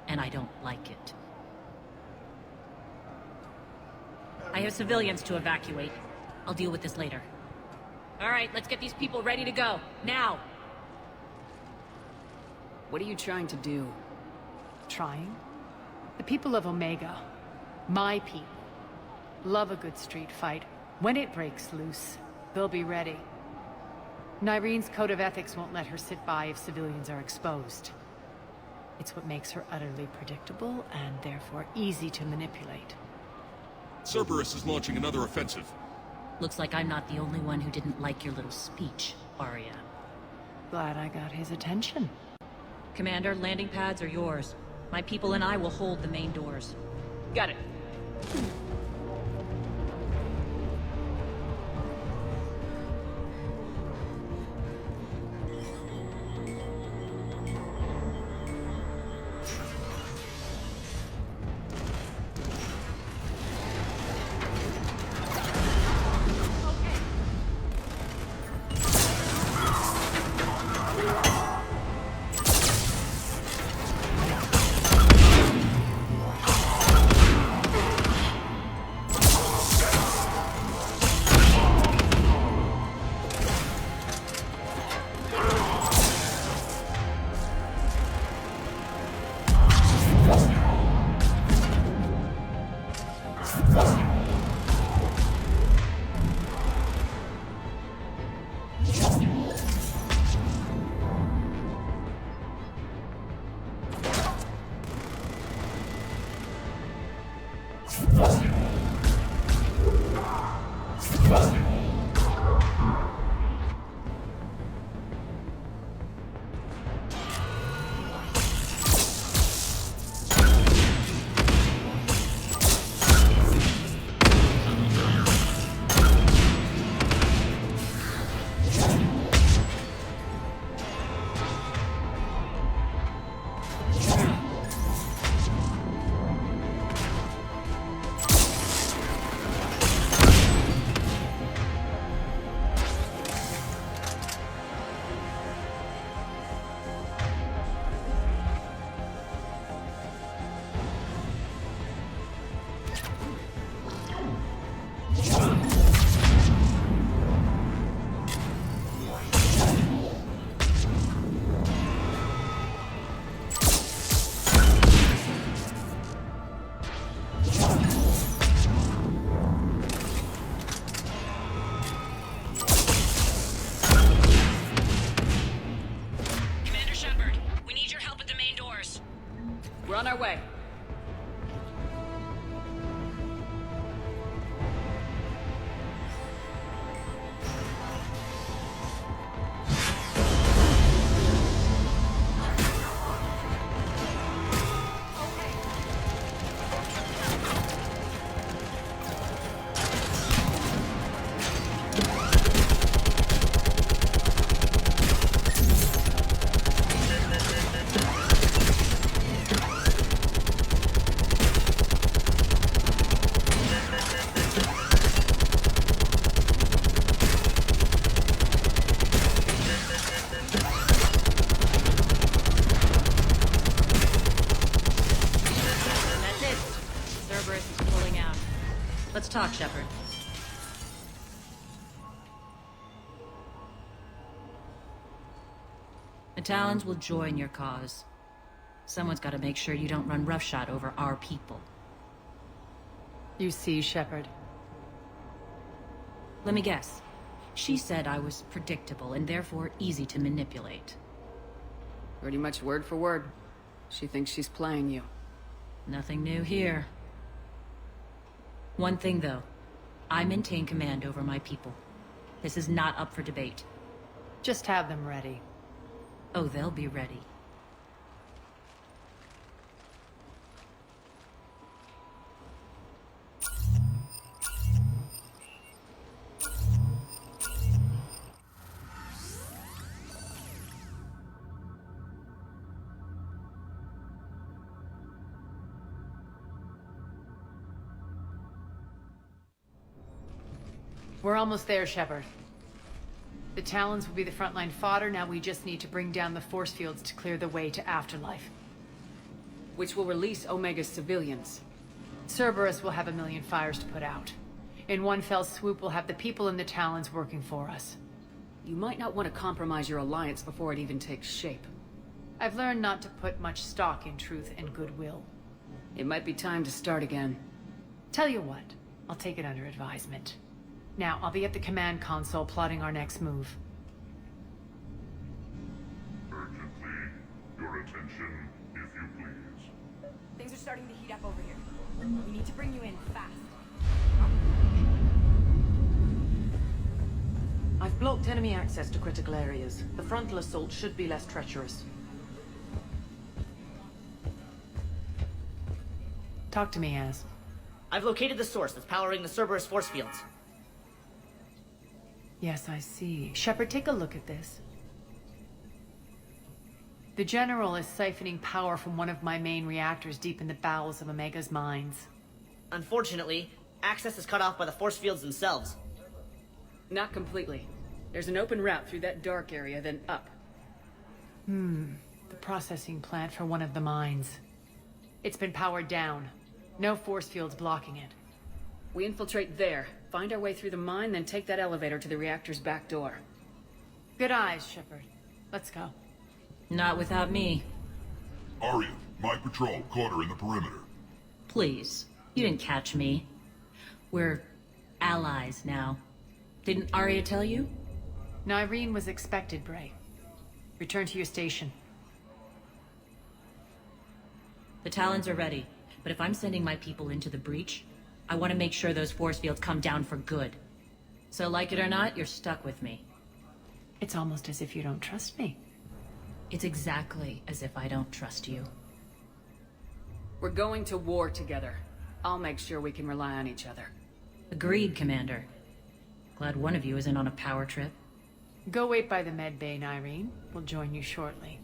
And I don't like it. I have civilians to evacuate. I'll deal with this later. All right, let's get these people ready to go. Now! What are you trying to do? Trying? The people of Omega, my people, love a good street fight. When it breaks loose, they'll be ready. Nyreen's code of ethics won't let her sit by if civilians are exposed. It's what makes her utterly predictable and therefore easy to manipulate. Cerberus is launching another offensive. Looks like I'm not the only one who didn't like your little speech, Arya. Glad I got his attention. Commander, landing pads are yours. My people and I will hold the main doors. Got it. We're on our way. Let's talk, Shepard. The Talons will join your cause. Someone's got to make sure you don't run roughshod over our people. You see, Shepard. Let me guess. She said I was predictable and therefore easy to manipulate. Pretty much word for word. She thinks she's playing you. Nothing new here. One thing, though. I maintain command over my people. This is not up for debate. Just have them ready. Oh, they'll be ready. We're almost there, Shepard. The Talons will be the frontline fodder. Now we just need to bring down the force fields to clear the way to Afterlife. Which will release Omega's civilians. Cerberus will have a million fires to put out. In one fell swoop, we'll have the people in the Talons working for us. You might not want to compromise your alliance before it even takes shape. I've learned not to put much stock in truth and goodwill. It might be time to start again. Tell you what, I'll take it under advisement. Now, I'll be at the command console plotting our next move. Urgently, your attention, if you please. Things are starting to heat up over here. We need to bring you in fast. I've blocked enemy access to critical areas. The frontal assault should be less treacherous. Talk to me, Az. I've located the source that's powering the Cerberus force fields. Yes, I see. Shepard, take a look at this. The General is siphoning power from one of my main reactors deep in the bowels of Omega's mines. Unfortunately, access is cut off by the force fields themselves. Not completely. There's an open route through that dark area, then up. The processing plant for one of the mines. It's been powered down. No force fields blocking it. We infiltrate there, find our way through the mine, then take that elevator to the reactor's back door. Good eyes, Shepard. Let's go. Not without me. Arya, my patrol caught her in the perimeter. Please. You didn't catch me. We're allies now. Didn't Arya tell you? Nyreen was expected, Bray. Return to your station. The Talons are ready, but if I'm sending my people into the breach, I want to make sure those force fields come down for good. So like it or not, you're stuck with me. It's almost as if you don't trust me. It's exactly as if I don't trust you. We're going to war together. I'll make sure we can rely on each other. Agreed, Commander. Glad one of you isn't on a power trip. Go wait by the med bay, Nyreen. We'll join you shortly.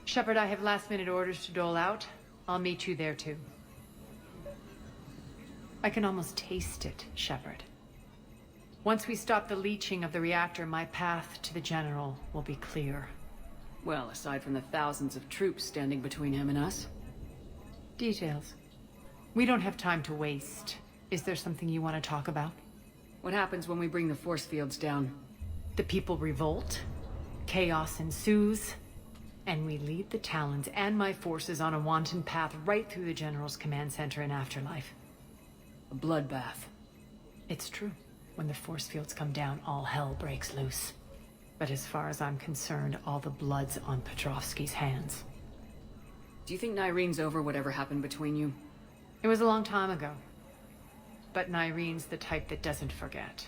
Shepard, I have last-minute orders to dole out. I'll meet you there, too. I can almost taste it, Shepard. Once we stop the leaching of the reactor, my path to the General will be clear. Well, aside from the thousands of troops standing between him and us. Details. We don't have time to waste. Is there something you want to talk about? What happens when we bring the force fields down? The people revolt, chaos ensues, and we lead the Talons and my forces on a wanton path right through the General's command center in Afterlife. A bloodbath. It's true. When the force fields come down, all hell breaks loose. But as far as I'm concerned, all the blood's on Petrovsky's hands. Do you think Nyreen's over whatever happened between you? It was a long time ago. But Nyreen's the type that doesn't forget.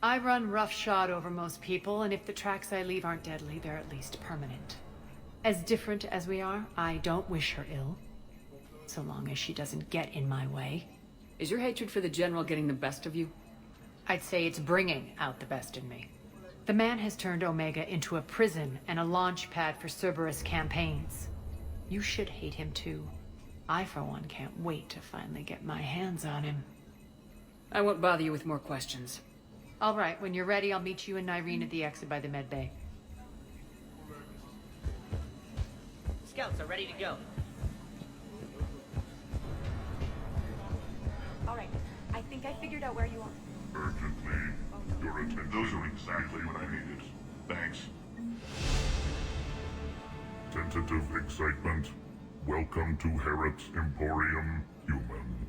I run roughshod over most people, and if the tracks I leave aren't deadly, they're at least permanent. As different as we are, I don't wish her ill. So long as she doesn't get in my way. Is your hatred for the General getting the best of you? I'd say it's bringing out the best in me. The man has turned Omega into a prison and a launch pad for Cerberus campaigns. You should hate him too. I, for one, can't wait to finally get my hands on him. I won't bother you with more questions. All right, when you're ready, I'll meet you and Nyreen at the exit by the med bay. Scouts are ready to go. I think I figured out where you are. Urgently. Your attention. Those are exactly what I needed. Thanks. Tentative excitement. Welcome to Herod's Emporium, human.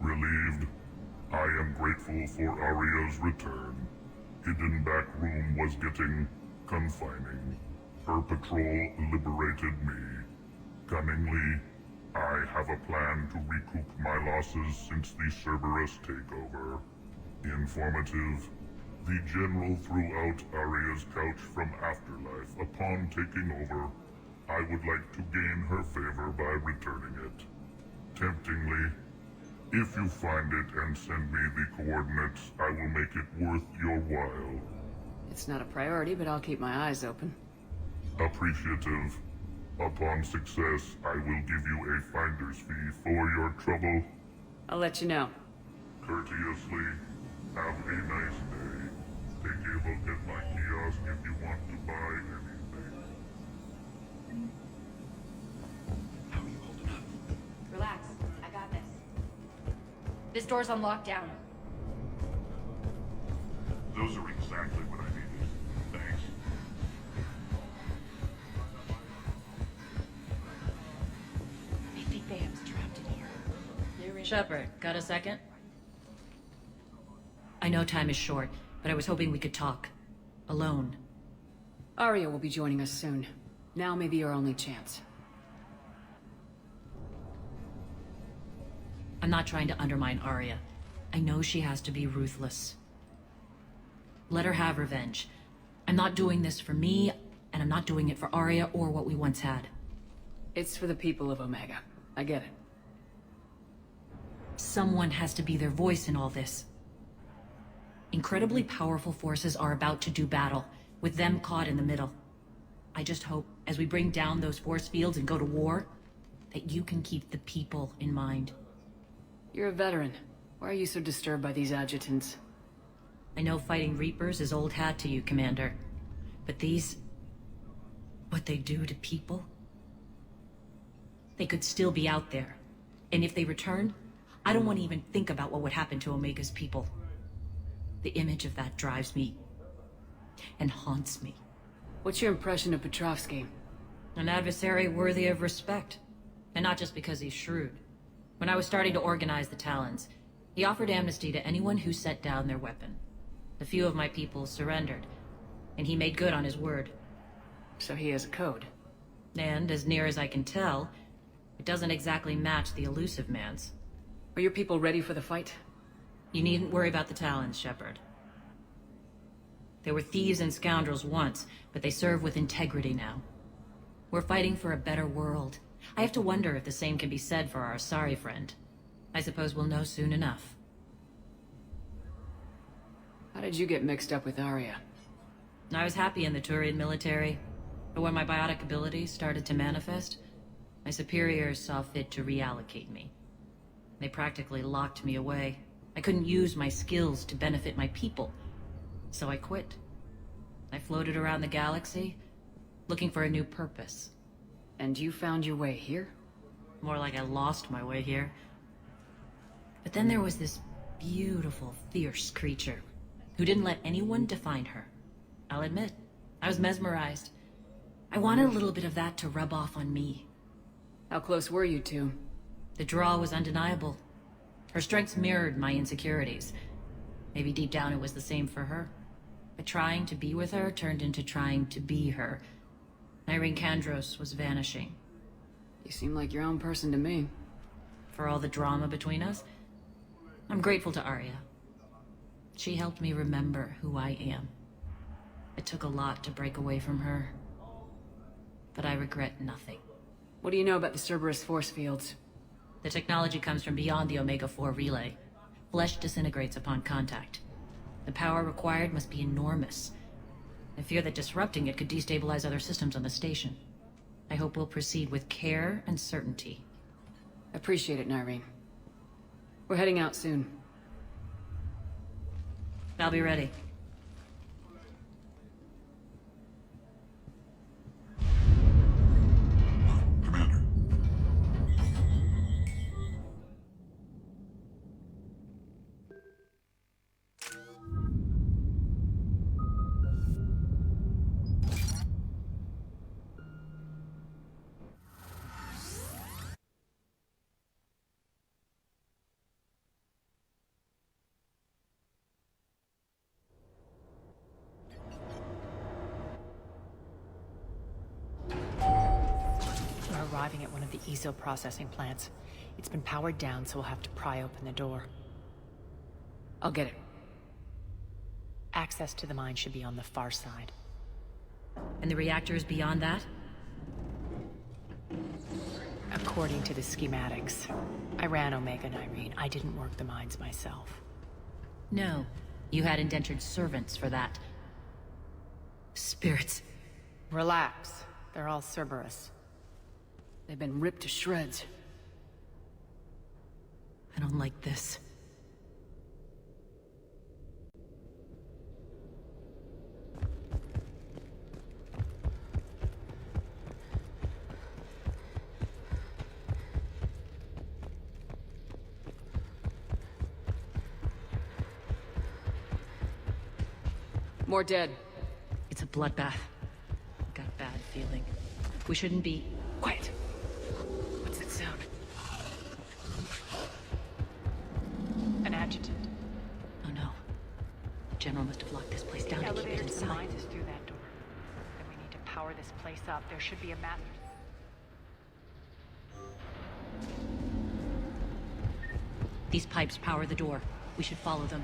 Relieved. I am grateful for Arya's return. Hidden back room was getting confining. Her patrol liberated me. Cunningly, I have a plan to recoup my losses since the Cerberus takeover. Informative. The General threw out Arya's couch from Afterlife upon taking over. I would like to gain her favor by returning it. Temptingly, if you find it and send me the coordinates, I will make it worth your while. It's not a priority, but I'll keep my eyes open. Appreciative. Upon success, I will give you a finder's fee for your trouble. I'll let you know. Courteously, have a nice day. Take a look at my kiosk if you want to buy anything. Relax. I got this. This door's on lockdown. Those are exactly what I needed. Thanks. I think they have us trapped in here. Shepard, got a second? I know time is short, but I was hoping we could talk. Alone. Arya will be joining us soon. Now may be your only chance. I'm not trying to undermine Arya. I know she has to be ruthless. Let her have revenge. I'm not doing this for me, and I'm not doing it for Arya or what we once had. It's for the people of Omega. I get it. Someone has to be their voice in all this. Incredibly powerful forces are about to do battle, with them caught in the middle. I just hope, as we bring down those force fields and go to war, that you can keep the people in mind. You're a veteran. Why are you so disturbed by these adjutants? I know fighting Reapers is old hat to you, Commander. But these... what they do to people? They could still be out there. And if they return, I don't want to even think about what would happen to Omega's people. The image of that drives me and haunts me. What's your impression of Petrovsky? An adversary worthy of respect. And not just because he's shrewd. When I was starting to organize the Talons, he offered amnesty to anyone who set down their weapon. A few of my people surrendered, and he made good on his word. So he has a code. And, as near as I can tell, it doesn't exactly match the elusive man's. Are your people ready for the fight? You needn't worry about the Talons, Shepard. They were thieves and scoundrels once, but they serve with integrity now. We're fighting for a better world. I have to wonder if the same can be said for our Asari friend. I suppose we'll know soon enough. How did you get mixed up with Arya? I was happy in the Turian military, but when my biotic abilities started to manifest, my superiors saw fit to reallocate me. They practically locked me away. I couldn't use my skills to benefit my people, so I quit. I floated around the galaxy, looking for a new purpose. And you found your way here? More like I lost my way here. But then there was this beautiful, fierce creature who didn't let anyone define her. I'll admit, I was mesmerized. I wanted a little bit of that to rub off on me. How close were you two? The draw was undeniable. Her strengths mirrored my insecurities. Maybe deep down it was the same for her. But trying to be with her turned into trying to be her. Irene Kandros was vanishing. You seem like your own person to me. For all the drama between us, I'm grateful to Arya. She helped me remember who I am. It took a lot to break away from her, but I regret nothing. What do you know about the Cerberus force fields? The technology comes from beyond the Omega-4 relay. Flesh disintegrates upon contact. The power required must be enormous. I fear that disrupting it could destabilize other systems on the station. I hope we'll proceed with care and certainty. Appreciate it, Nyreen. We're heading out soon. I'll be ready. Commander. arriving at one of the ESO processing plants. It's been powered down, so we'll have to pry open the door. I'll get it. Access to the mine should be on the far side. And the reactor is beyond that? According to the schematics. I ran Omega and Irene. I didn't work the mines myself. No. You had indentured servants for that. Spirits. Relax. They're all Cerberus. They've been ripped to shreds. I don't like this. More dead. It's a bloodbath. Got a bad feeling. We shouldn't be... Quiet. What's that sound? An adjutant. Oh no. The General must have locked this place down to keep it Elevator to the inside. mines is through that door. Then we need to power this place up. There should be a map. These pipes power the door. We should follow them.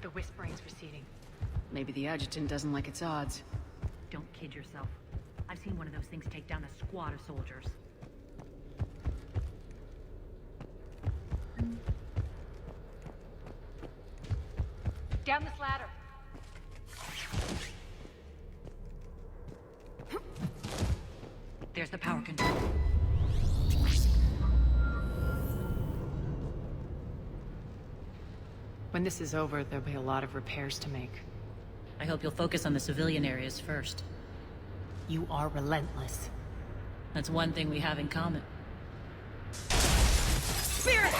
The whispering's receding. Maybe the adjutant doesn't like its odds. Don't kid yourself. I've seen one of those things take down a squad of soldiers. Down this ladder. There's the power control. When this is over, there'll be a lot of repairs to make. I hope you'll focus on the civilian areas first. You are relentless. That's one thing we have in common. Spirit!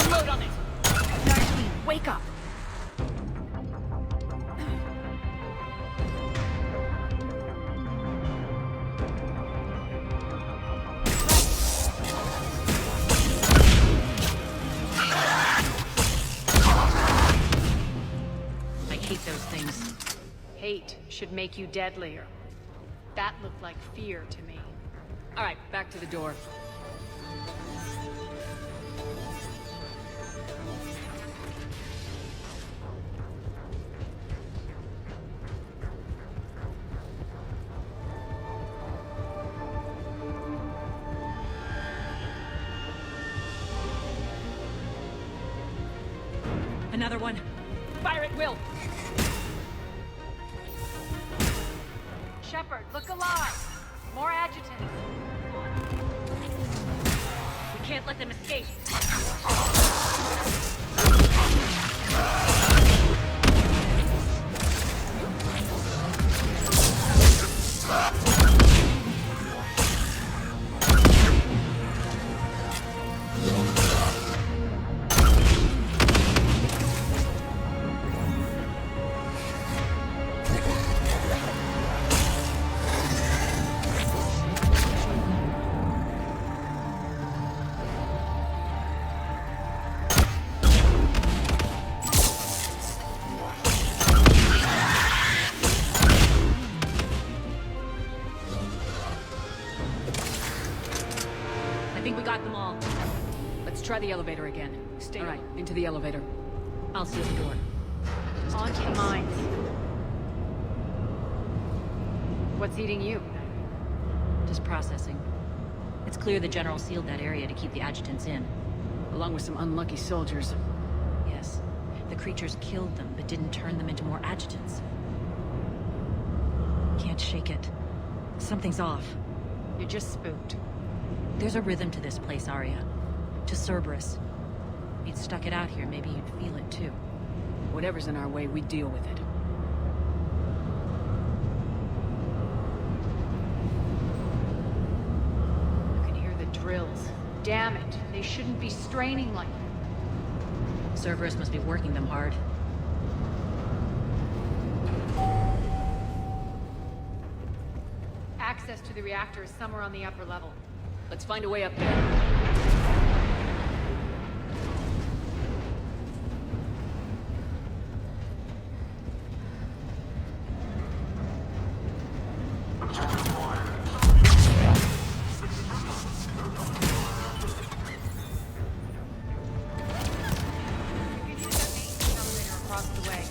Unload on it! 19, wake up! I hate those things. Hate should make you deadlier. That looked like fear to me. All right, back to the door. Another one. Fire at will! Shepard, look alive! More adjutants! We can't let them escape. I think we got them all. Let's try the elevator again. Stay all right, into the elevator. I'll seal the door. On to the mines. What's eating you? Just processing. It's clear the General sealed that area to keep the adjutants in. Along with some unlucky soldiers. Yes. The creatures killed them, but didn't turn them into more adjutants. Can't shake it. Something's off. You're just spooked. There's a rhythm to this place, Arya. To Cerberus. If you'd stuck it out here, maybe you'd feel it too. Whatever's in our way, we deal with it. You can hear the drills. Damn it, they shouldn't be straining like that. Cerberus must be working them hard. access to the reactor is somewhere on the upper level. Let's find a way up there. Across the way.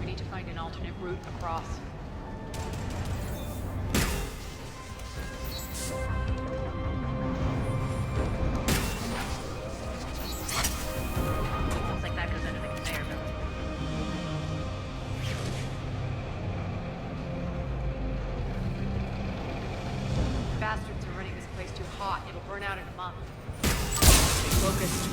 We need to find an alternate route across. Looks like that goes under the conveyor belt. Bastards are running this place too hot. It'll burn out in a month. Stay focused.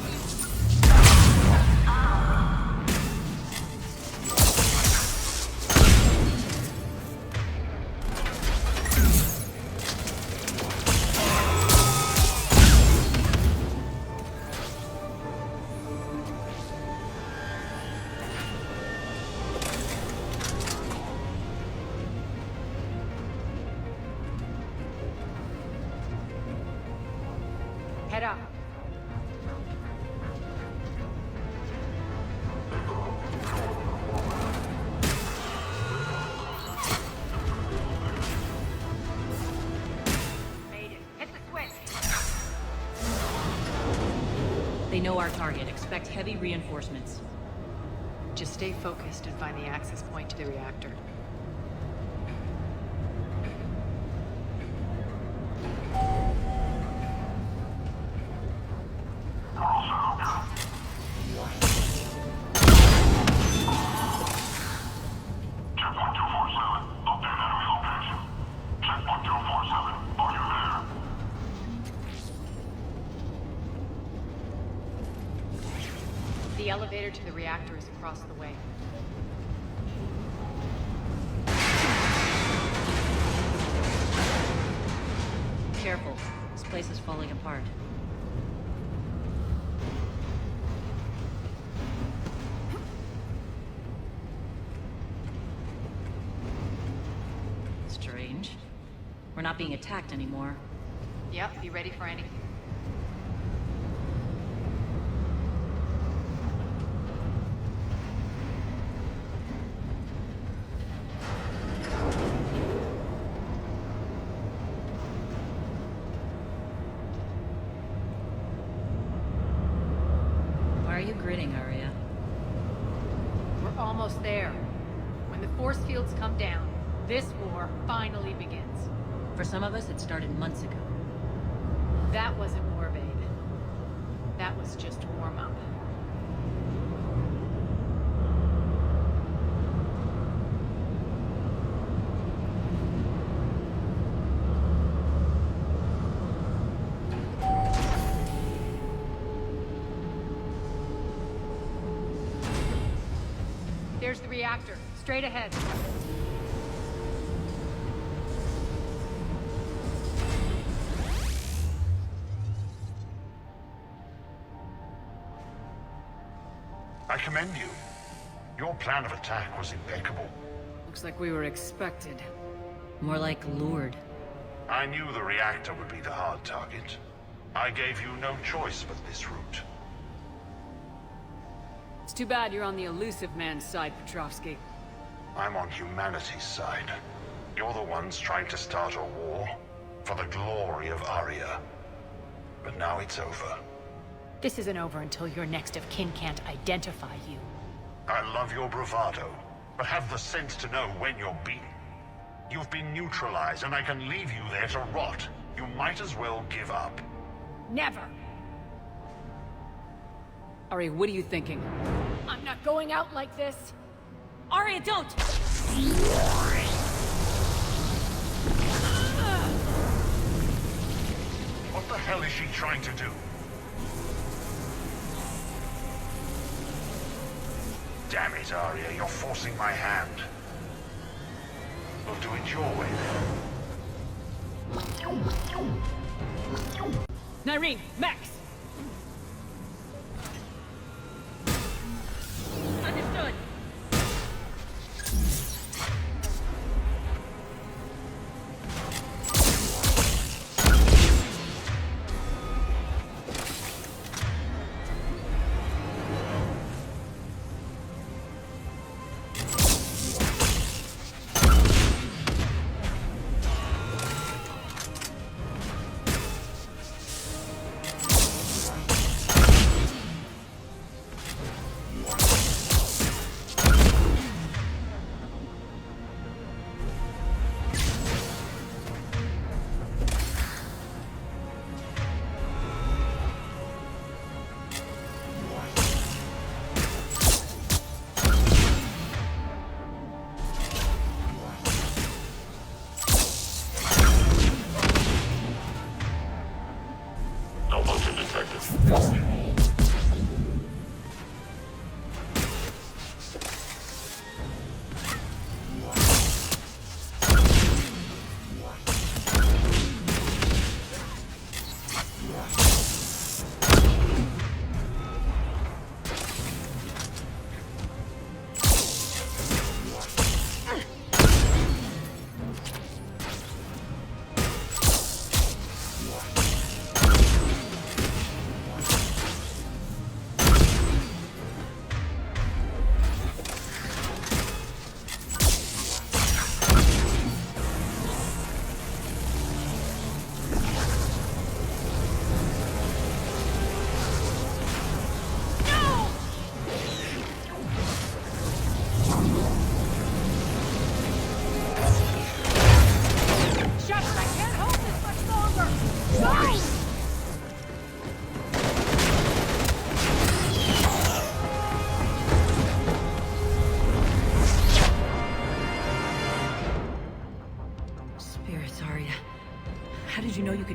Head up. Made it. Hit the switch. They know our target. Expect heavy reinforcements. Just stay focused and find the access point to the reactor. The elevator to the reactor is across the way. Careful. This place is falling apart. Strange. We're not being attacked anymore. Yep, be ready for anything. Why are you grinning, Arya? We're almost there. When the force fields come down, this war finally begins. For some of us, it started months ago. That wasn't war, babe. That was just warm-up. There's the reactor, straight ahead. I commend you. Your plan of attack was impeccable. Looks like we were expected. More like lured. I knew the reactor would be the hard target. I gave you no choice but this route. It's too bad you're on the elusive man's side, Petrovsky. I'm on humanity's side. You're the ones trying to start a war for the glory of Arya. But now it's over. This isn't over until your next of kin can't identify you. I love your bravado, but have the sense to know when you're beaten. You've been neutralized, and I can leave you there to rot. You might as well give up. Never! Ari, what are you thinking? I'm not going out like this! Arya, don't! What the hell is she trying to do? Damn it, Arya, you're forcing my hand. We'll do it your way, then. Nyreen, Max! Understood.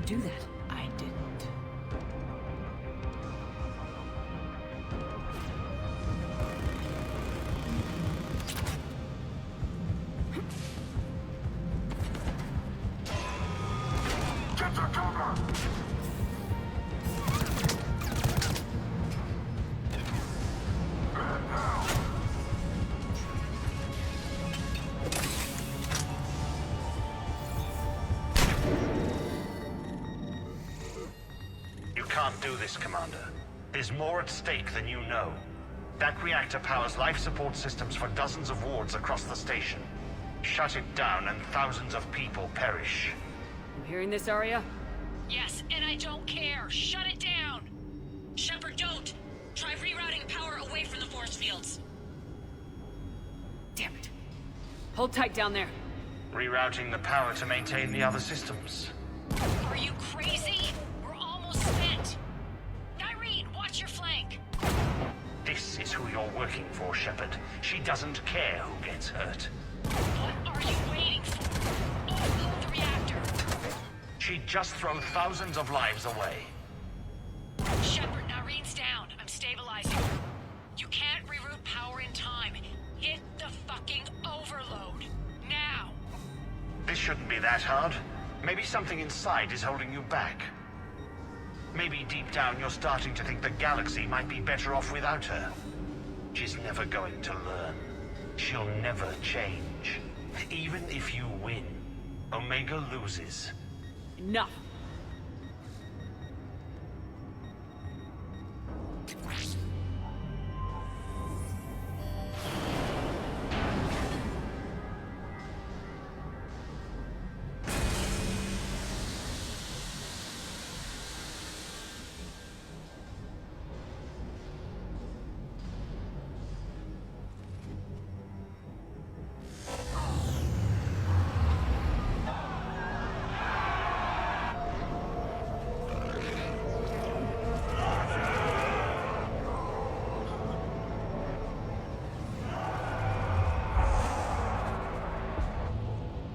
do that? I didn't. Get to cover! You can't do this, Commander. There's more at stake than you know. That reactor powers life support systems for dozens of wards across the station. Shut it down and thousands of people perish. You hearing this, Arya? Yes, and I don't care. Shut it down. Shepard, don't. Try rerouting power away from the force fields. Damn it. Hold tight down there. Rerouting the power to maintain the other systems. Are you crazy? We're almost spent. Nyreen, watch your flank. This is who you're working for, Shepard. She doesn't care who gets hurt. What are you waiting for? Overload the reactor. She'd just throw thousands of lives away. Shepard, Nyreen's down. I'm stabilizing. You can't reroute power in time. Hit the fucking overload. Now. This shouldn't be that hard. Maybe something inside is holding you back. Maybe deep down you're starting to think the galaxy might be better off without her. She's never going to learn. She'll never change. Even if you win, Omega loses. Enough.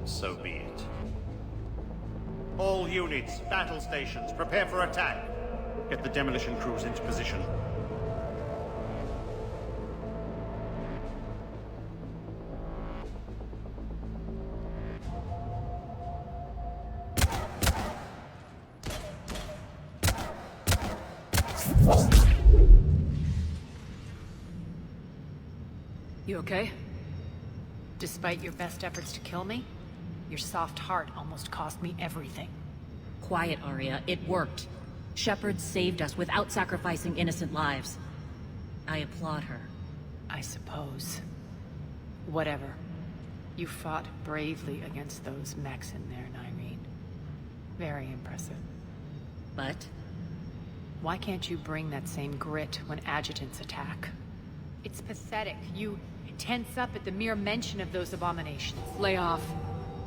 So be it. All units, battle stations, prepare for attack. Get the demolition crews into position. You okay? Despite your best efforts to kill me, your soft heart almost cost me everything. Quiet, Arya. It worked. Shepard saved us without sacrificing innocent lives. I applaud her. I suppose. Whatever. You fought bravely against those mechs in there, Nyreen. Very impressive. But? Why can't you bring that same grit when adjutants attack? It's pathetic. You tense up at the mere mention of those abominations. Lay off.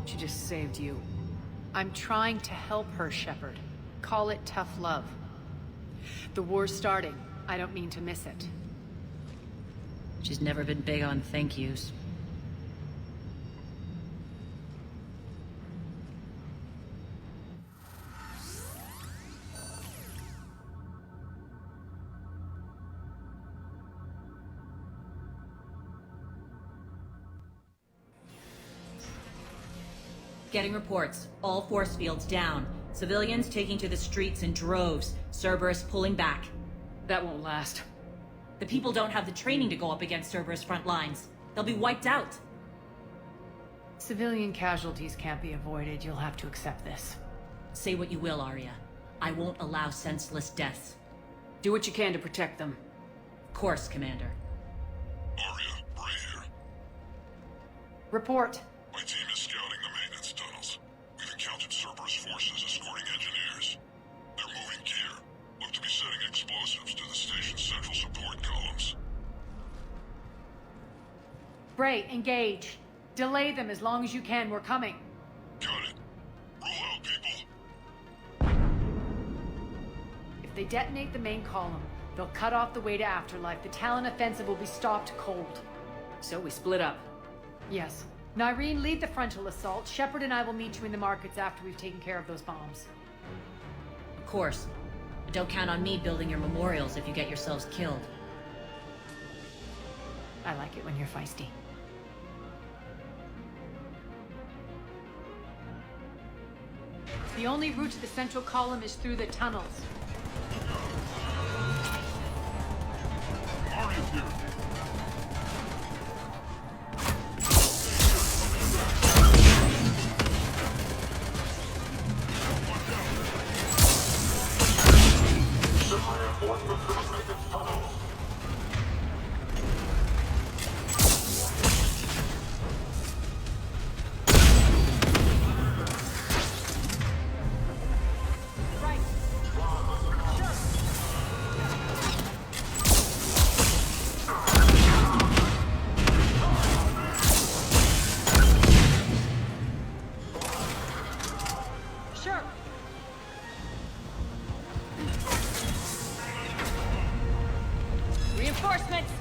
She just saved you. I'm trying to help her, Shepard. Call it tough love. The war's starting. I don't mean to miss it. She's never been big on thank yous. Getting reports. All force fields down. Civilians taking to the streets in droves. Cerberus pulling back. That won't last. The people don't have the training to go up against Cerberus front lines. They'll be wiped out. Civilian casualties can't be avoided. You'll have to accept this. Say what you will, Arya. I won't allow senseless deaths. Do what you can to protect them. Of course, Commander. Arya, Bray here. Report. My team is scouting the maintenance tunnels. We've encountered Cerberus forces escorting engineers. They're moving gear. Look to be setting explosives to the station's central support columns. Bray, engage. Delay them as long as you can. We're coming. Got it. Roll out, people. If they detonate the main column, they'll cut off the way to Afterlife. The Talon offensive will be stopped cold. So we split up. Yes. Nyreen, lead the frontal assault. Shepard and I will meet you in the markets after we've taken care of those bombs. course. But don't count on me building your memorials if you get yourselves killed. I like it when you're feisty. The only route to the central column is through the tunnels. Aria's here. Reinforcements!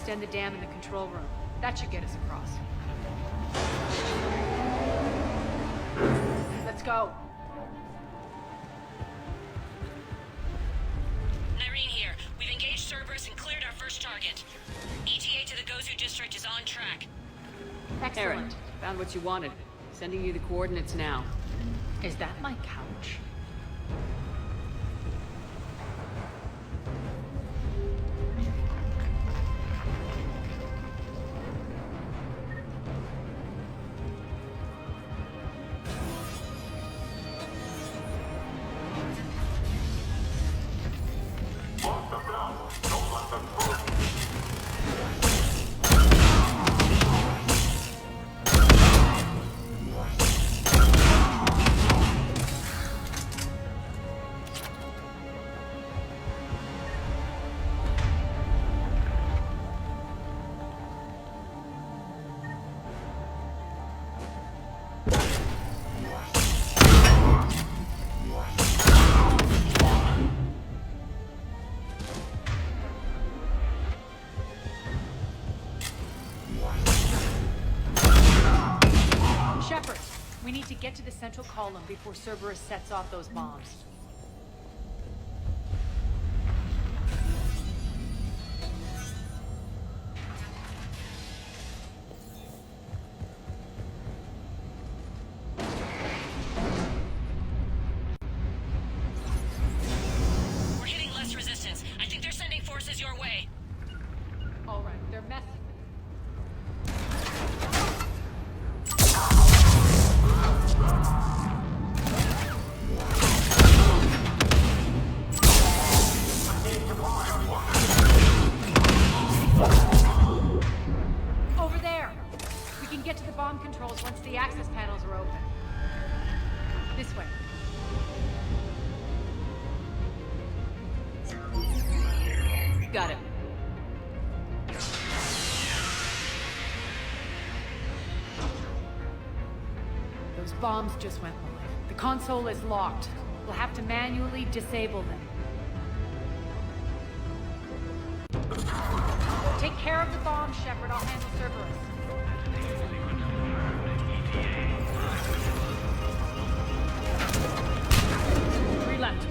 Extend the dam in the control room. That should get us across. Let's go. Nyreen here. We've engaged Cerberus and cleared our first target. ETA to the Gozu district is on track. Excellent. Aaron, found what you wanted. Sending you the coordinates now. Is that my couch? Shepard, we need to get to the central column before Cerberus sets off those bombs. We're hitting less resistance. I think they're sending forces your way. All right, they're messing. Over there! We can get to the bomb controls once the access panels are open. This way. Got it. Those bombs just went live. The console is locked. We'll have to manually disable them. Take care of the bombs, Shepard. I'll handle Cerberus. Three left.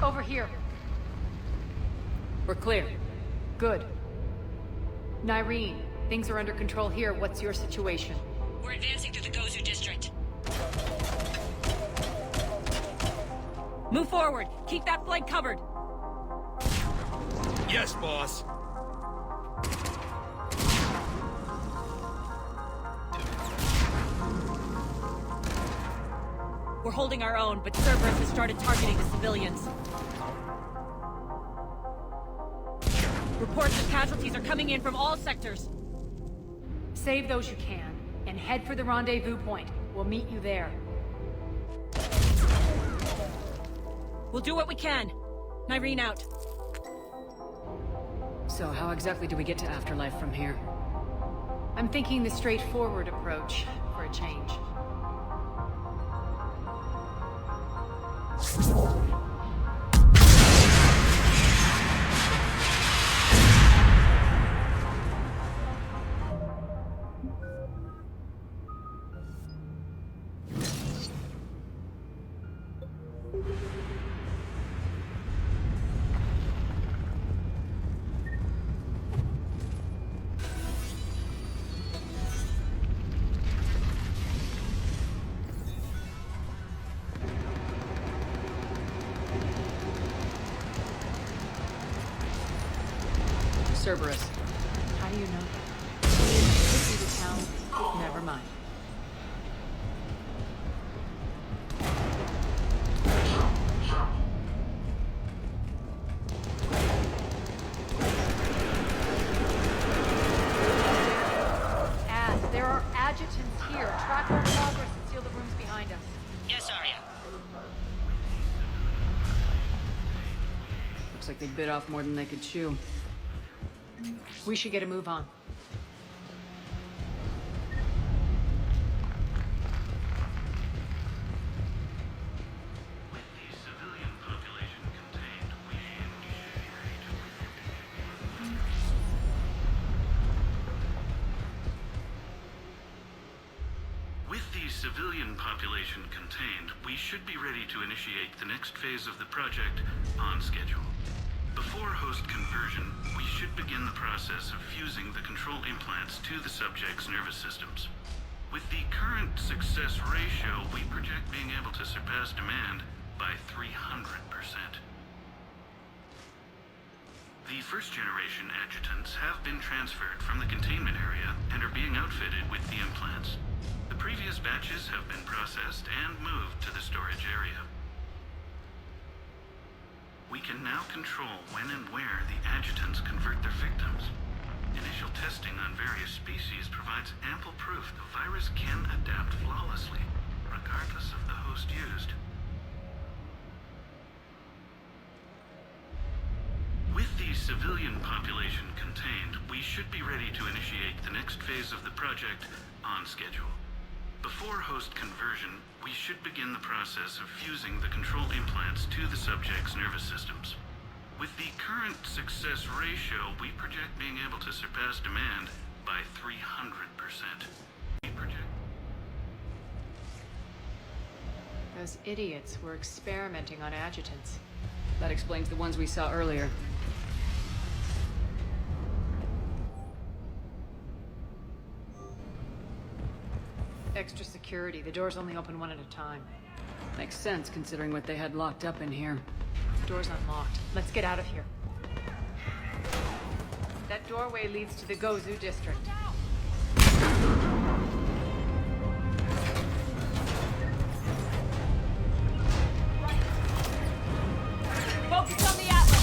Over here. We're clear. Good. Nyreen, things are under control here. What's your situation? We're advancing through the Gozu district. Move forward. Keep that flank covered. Yes, boss. We're holding our own, but Cerberus has started targeting the civilians. Reports of casualties are coming in from all sectors. Save those you can, and head for the rendezvous point. We'll meet you there. We'll do what we can. Nyreen out. So how exactly do we get to Afterlife from here? I'm thinking the straightforward approach, for a change. Cerberus. How do you know that? See the town? Never mind. There are adjutants here. Track our progress and seal the rooms behind us. Yes, Arya. Looks like they bit off more than they could chew. We should get a move on. With the civilian population contained, we should be ready to initiate the next phase of the project on schedule. Before host conversion, we should begin the process of fusing the control implants to the subject's nervous systems. With the current success ratio, we project being able to surpass demand by 300%. The first-generation adjutants have been transferred from the containment area and are being outfitted with the implants. The previous batches have been processed and moved to the storage area. We can now control when and where the adjutants convert their victims. Initial testing on various species provides ample proof the virus can adapt flawlessly, regardless of the host used. With the civilian population contained, we should be ready to initiate the next phase of the project on schedule. Before host conversion, we should begin the process of fusing the control implants to the subject's nervous systems. With the current success ratio, we project being able to surpass demand by 300%. Those idiots were experimenting on adjutants. That explains the ones we saw earlier. Extra security. The doors only open one at a time. Makes sense, considering what they had locked up in here. Door's unlocked. Let's get out of here. That doorway leads to the Gozu district. Focus on the Atlas!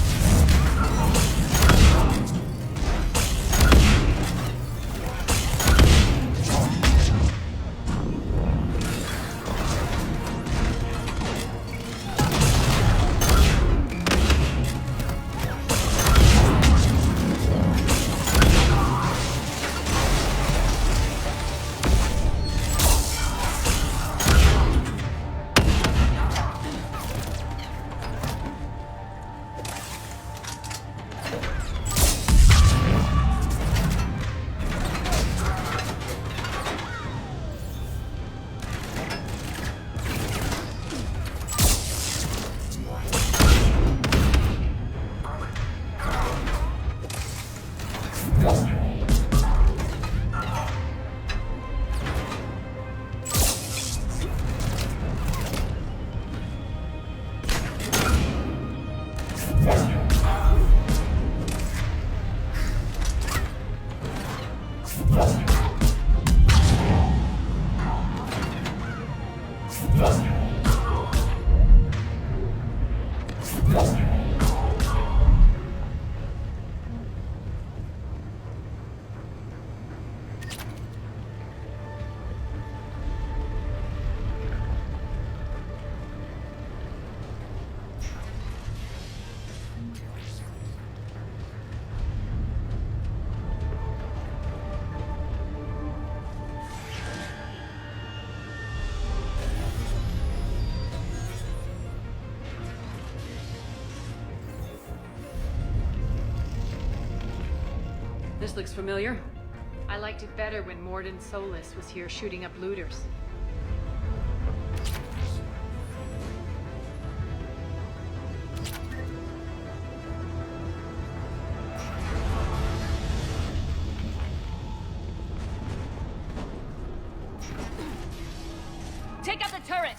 This looks familiar. I liked it better when Mordin Solus was here shooting up looters. Take out the turret!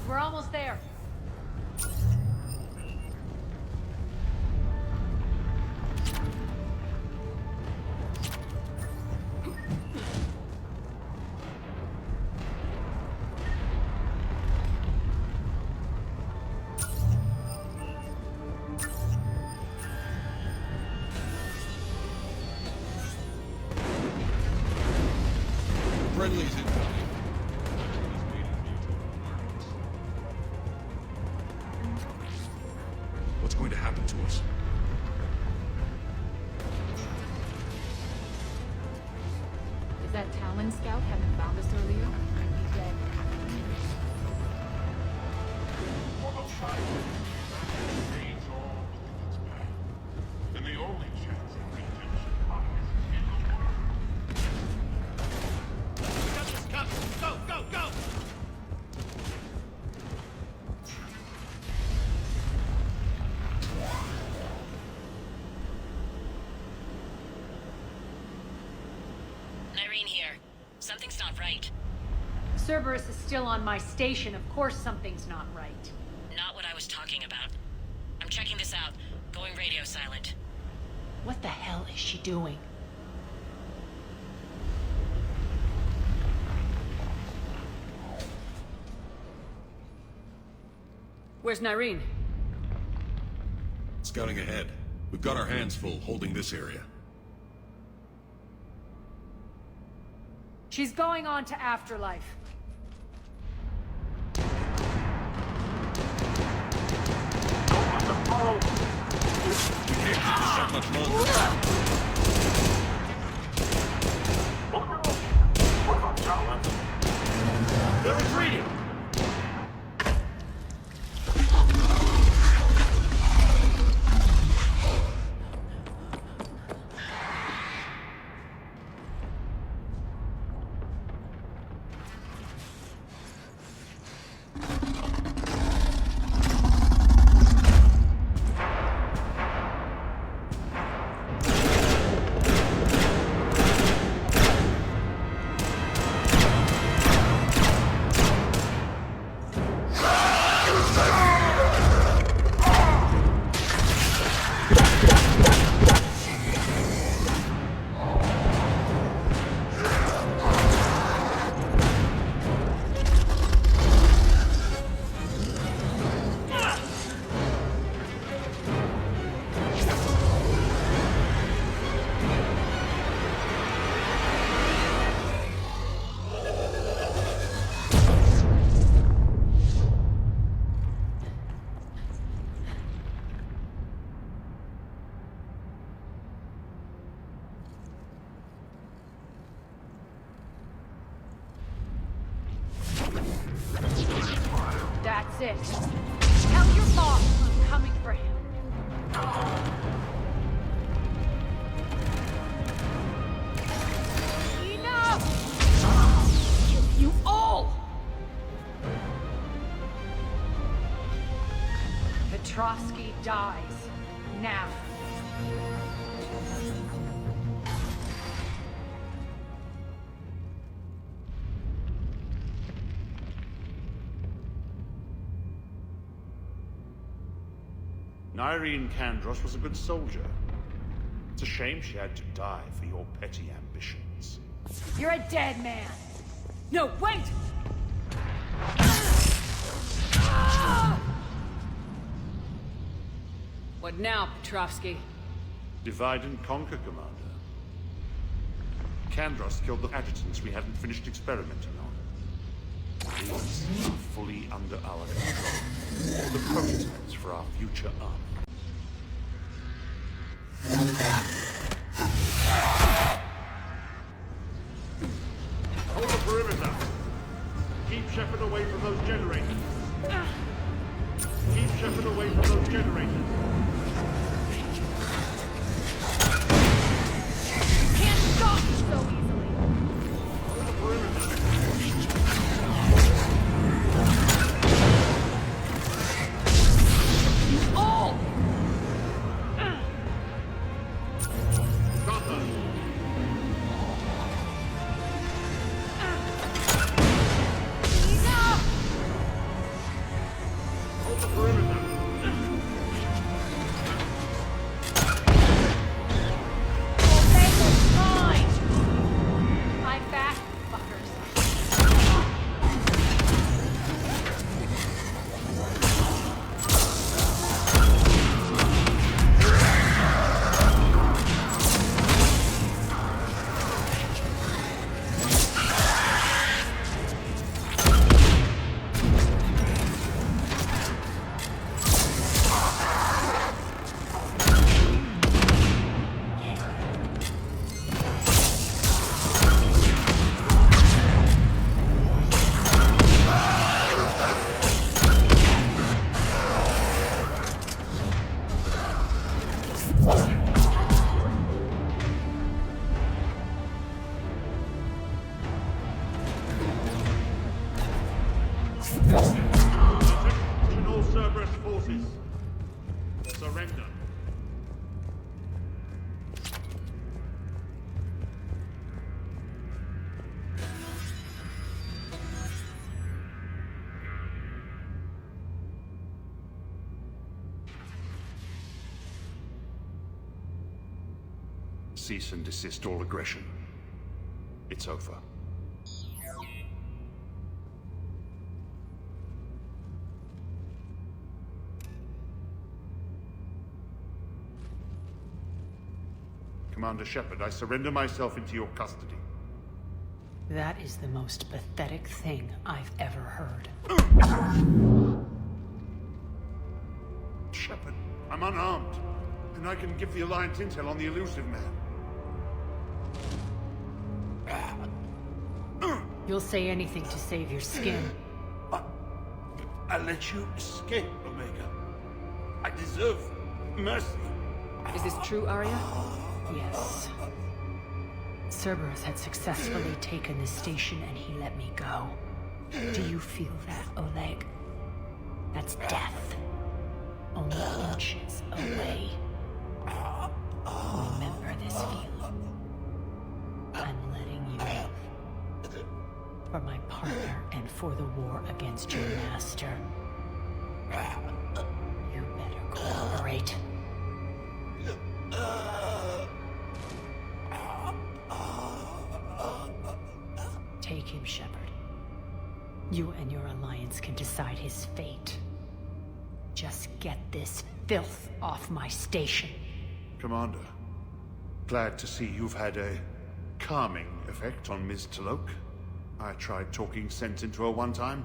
We're almost there. Friendlies incoming. What's going to happen to us? If that Talon scout hadn't found us earlier, I'd be dead. Then the only chance of redemption lies in the world. We got this covered. Go, go, go! Irene here. Something's not right. Cerberus is still on my station. Of course something's not right. Not what I was talking about. I'm checking this out. Going radio silent. What the hell is she doing? Where's Nyreen? Scouting ahead. We've got our hands full holding this area. She's going on to Afterlife. We can't keep this up much longer. They're retreating! Tell your boss I'm coming for him. Enough! I'll kill you all! Petrovsky dies. Now. Irene Kandros was a good soldier. It's a shame she had to die for your petty ambitions. You're a dead man. No, wait! What now, Petrovsky? Divide and conquer, Commander. Kandros killed the adjutants we hadn't finished experimenting on. These are fully under our control. The prototypes for our future army. Hold the perimeter. Keep Shepard away from those generators. Keep Shepard away from those generators. You can't stop me so easily. Hold the perimeter. You all! Attention all Cerberus forces. Surrender. Cease and desist all aggression. It's over. Commander Shepard, I surrender myself into your custody. That is the most pathetic thing I've ever heard. Shepard, I'm unarmed, and I can give the Alliance intel on the elusive man. You'll say anything to save your skin. I let you escape, Omega. I deserve mercy. Is this true, Arya? Yes. Cerberus had successfully taken the station and he let me go. Do you feel that, Oleg? That's death. Only inches away. Remember this feeling. I'm letting you live. For my partner and for the war against your master. You better cooperate. Take him, Shepard. You and your alliance can decide his fate. Just get this filth off my station. Commander, glad to see you've had a calming effect on Ms. Talok. I tried talking sense into her one time.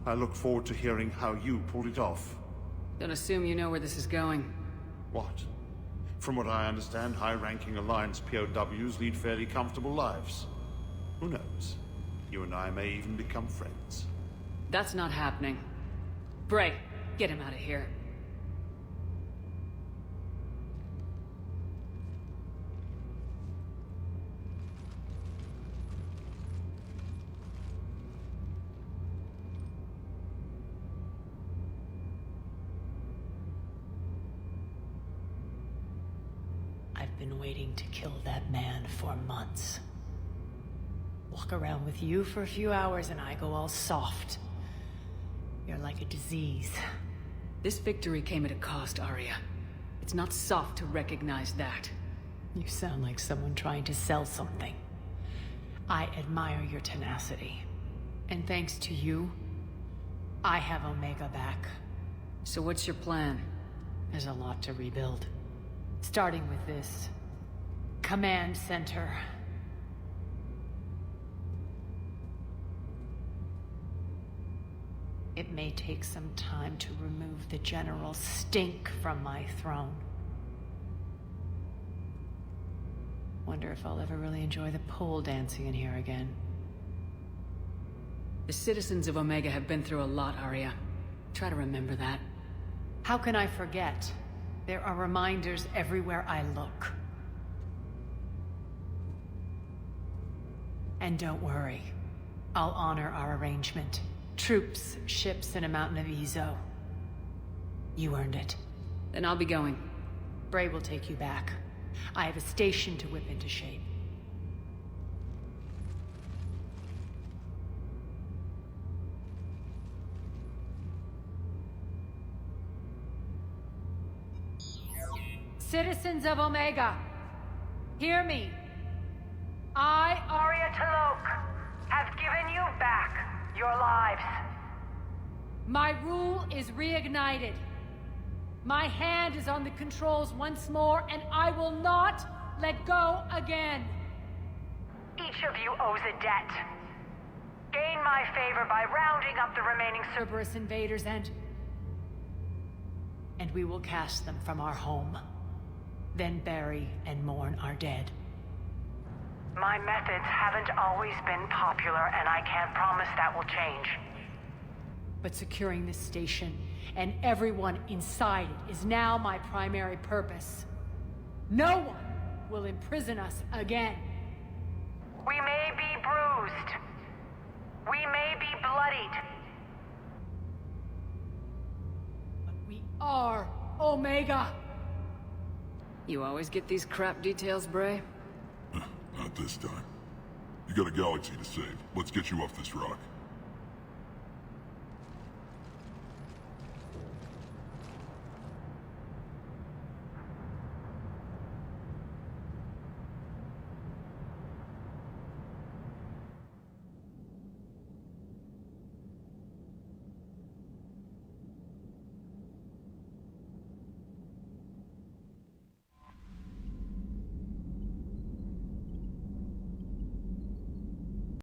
I look forward to hearing how you pulled it off. Don't assume you know where this is going. What? From what I understand, high-ranking Alliance POWs lead fairly comfortable lives. Who knows? You and I may even become friends. That's not happening. Bray, get him out of here. I've been waiting to kill that man for months. Walk around with you for a few hours and I go all soft. You're like a disease. This victory came at a cost, Arya. It's not soft to recognize that. You sound like someone trying to sell something. I admire your tenacity. And thanks to you, I have Omega back. So what's your plan? There's a lot to rebuild. Starting with this command center. It may take some time to remove the general stink from my throne. Wonder if I'll ever really enjoy the pole dancing in here again. The citizens of Omega have been through a lot, Arya. Try to remember that. How can I forget? There are reminders everywhere I look. And don't worry. I'll honor our arrangement. Troops, ships, and a mountain of Ezo. You earned it. Then I'll be going. Bray will take you back. I have a station to whip into shape. Citizens of Omega, hear me. I, Arya T'Loak, have given you back your lives. My rule is reignited. My hand is on the controls once more, and I will not let go again. Each of you owes a debt. Gain my favor by rounding up the remaining Cerberus invaders and we will cast them from our home. Then bury and mourn our dead. My methods haven't always been popular, and I can't promise that will change. But securing this station and everyone inside it is now my primary purpose. No one will imprison us again. We may be bruised. We may be bloodied. But we are Omega. You always get these crap details, Bray? Not this time. You got a galaxy to save. Let's get you off this rock.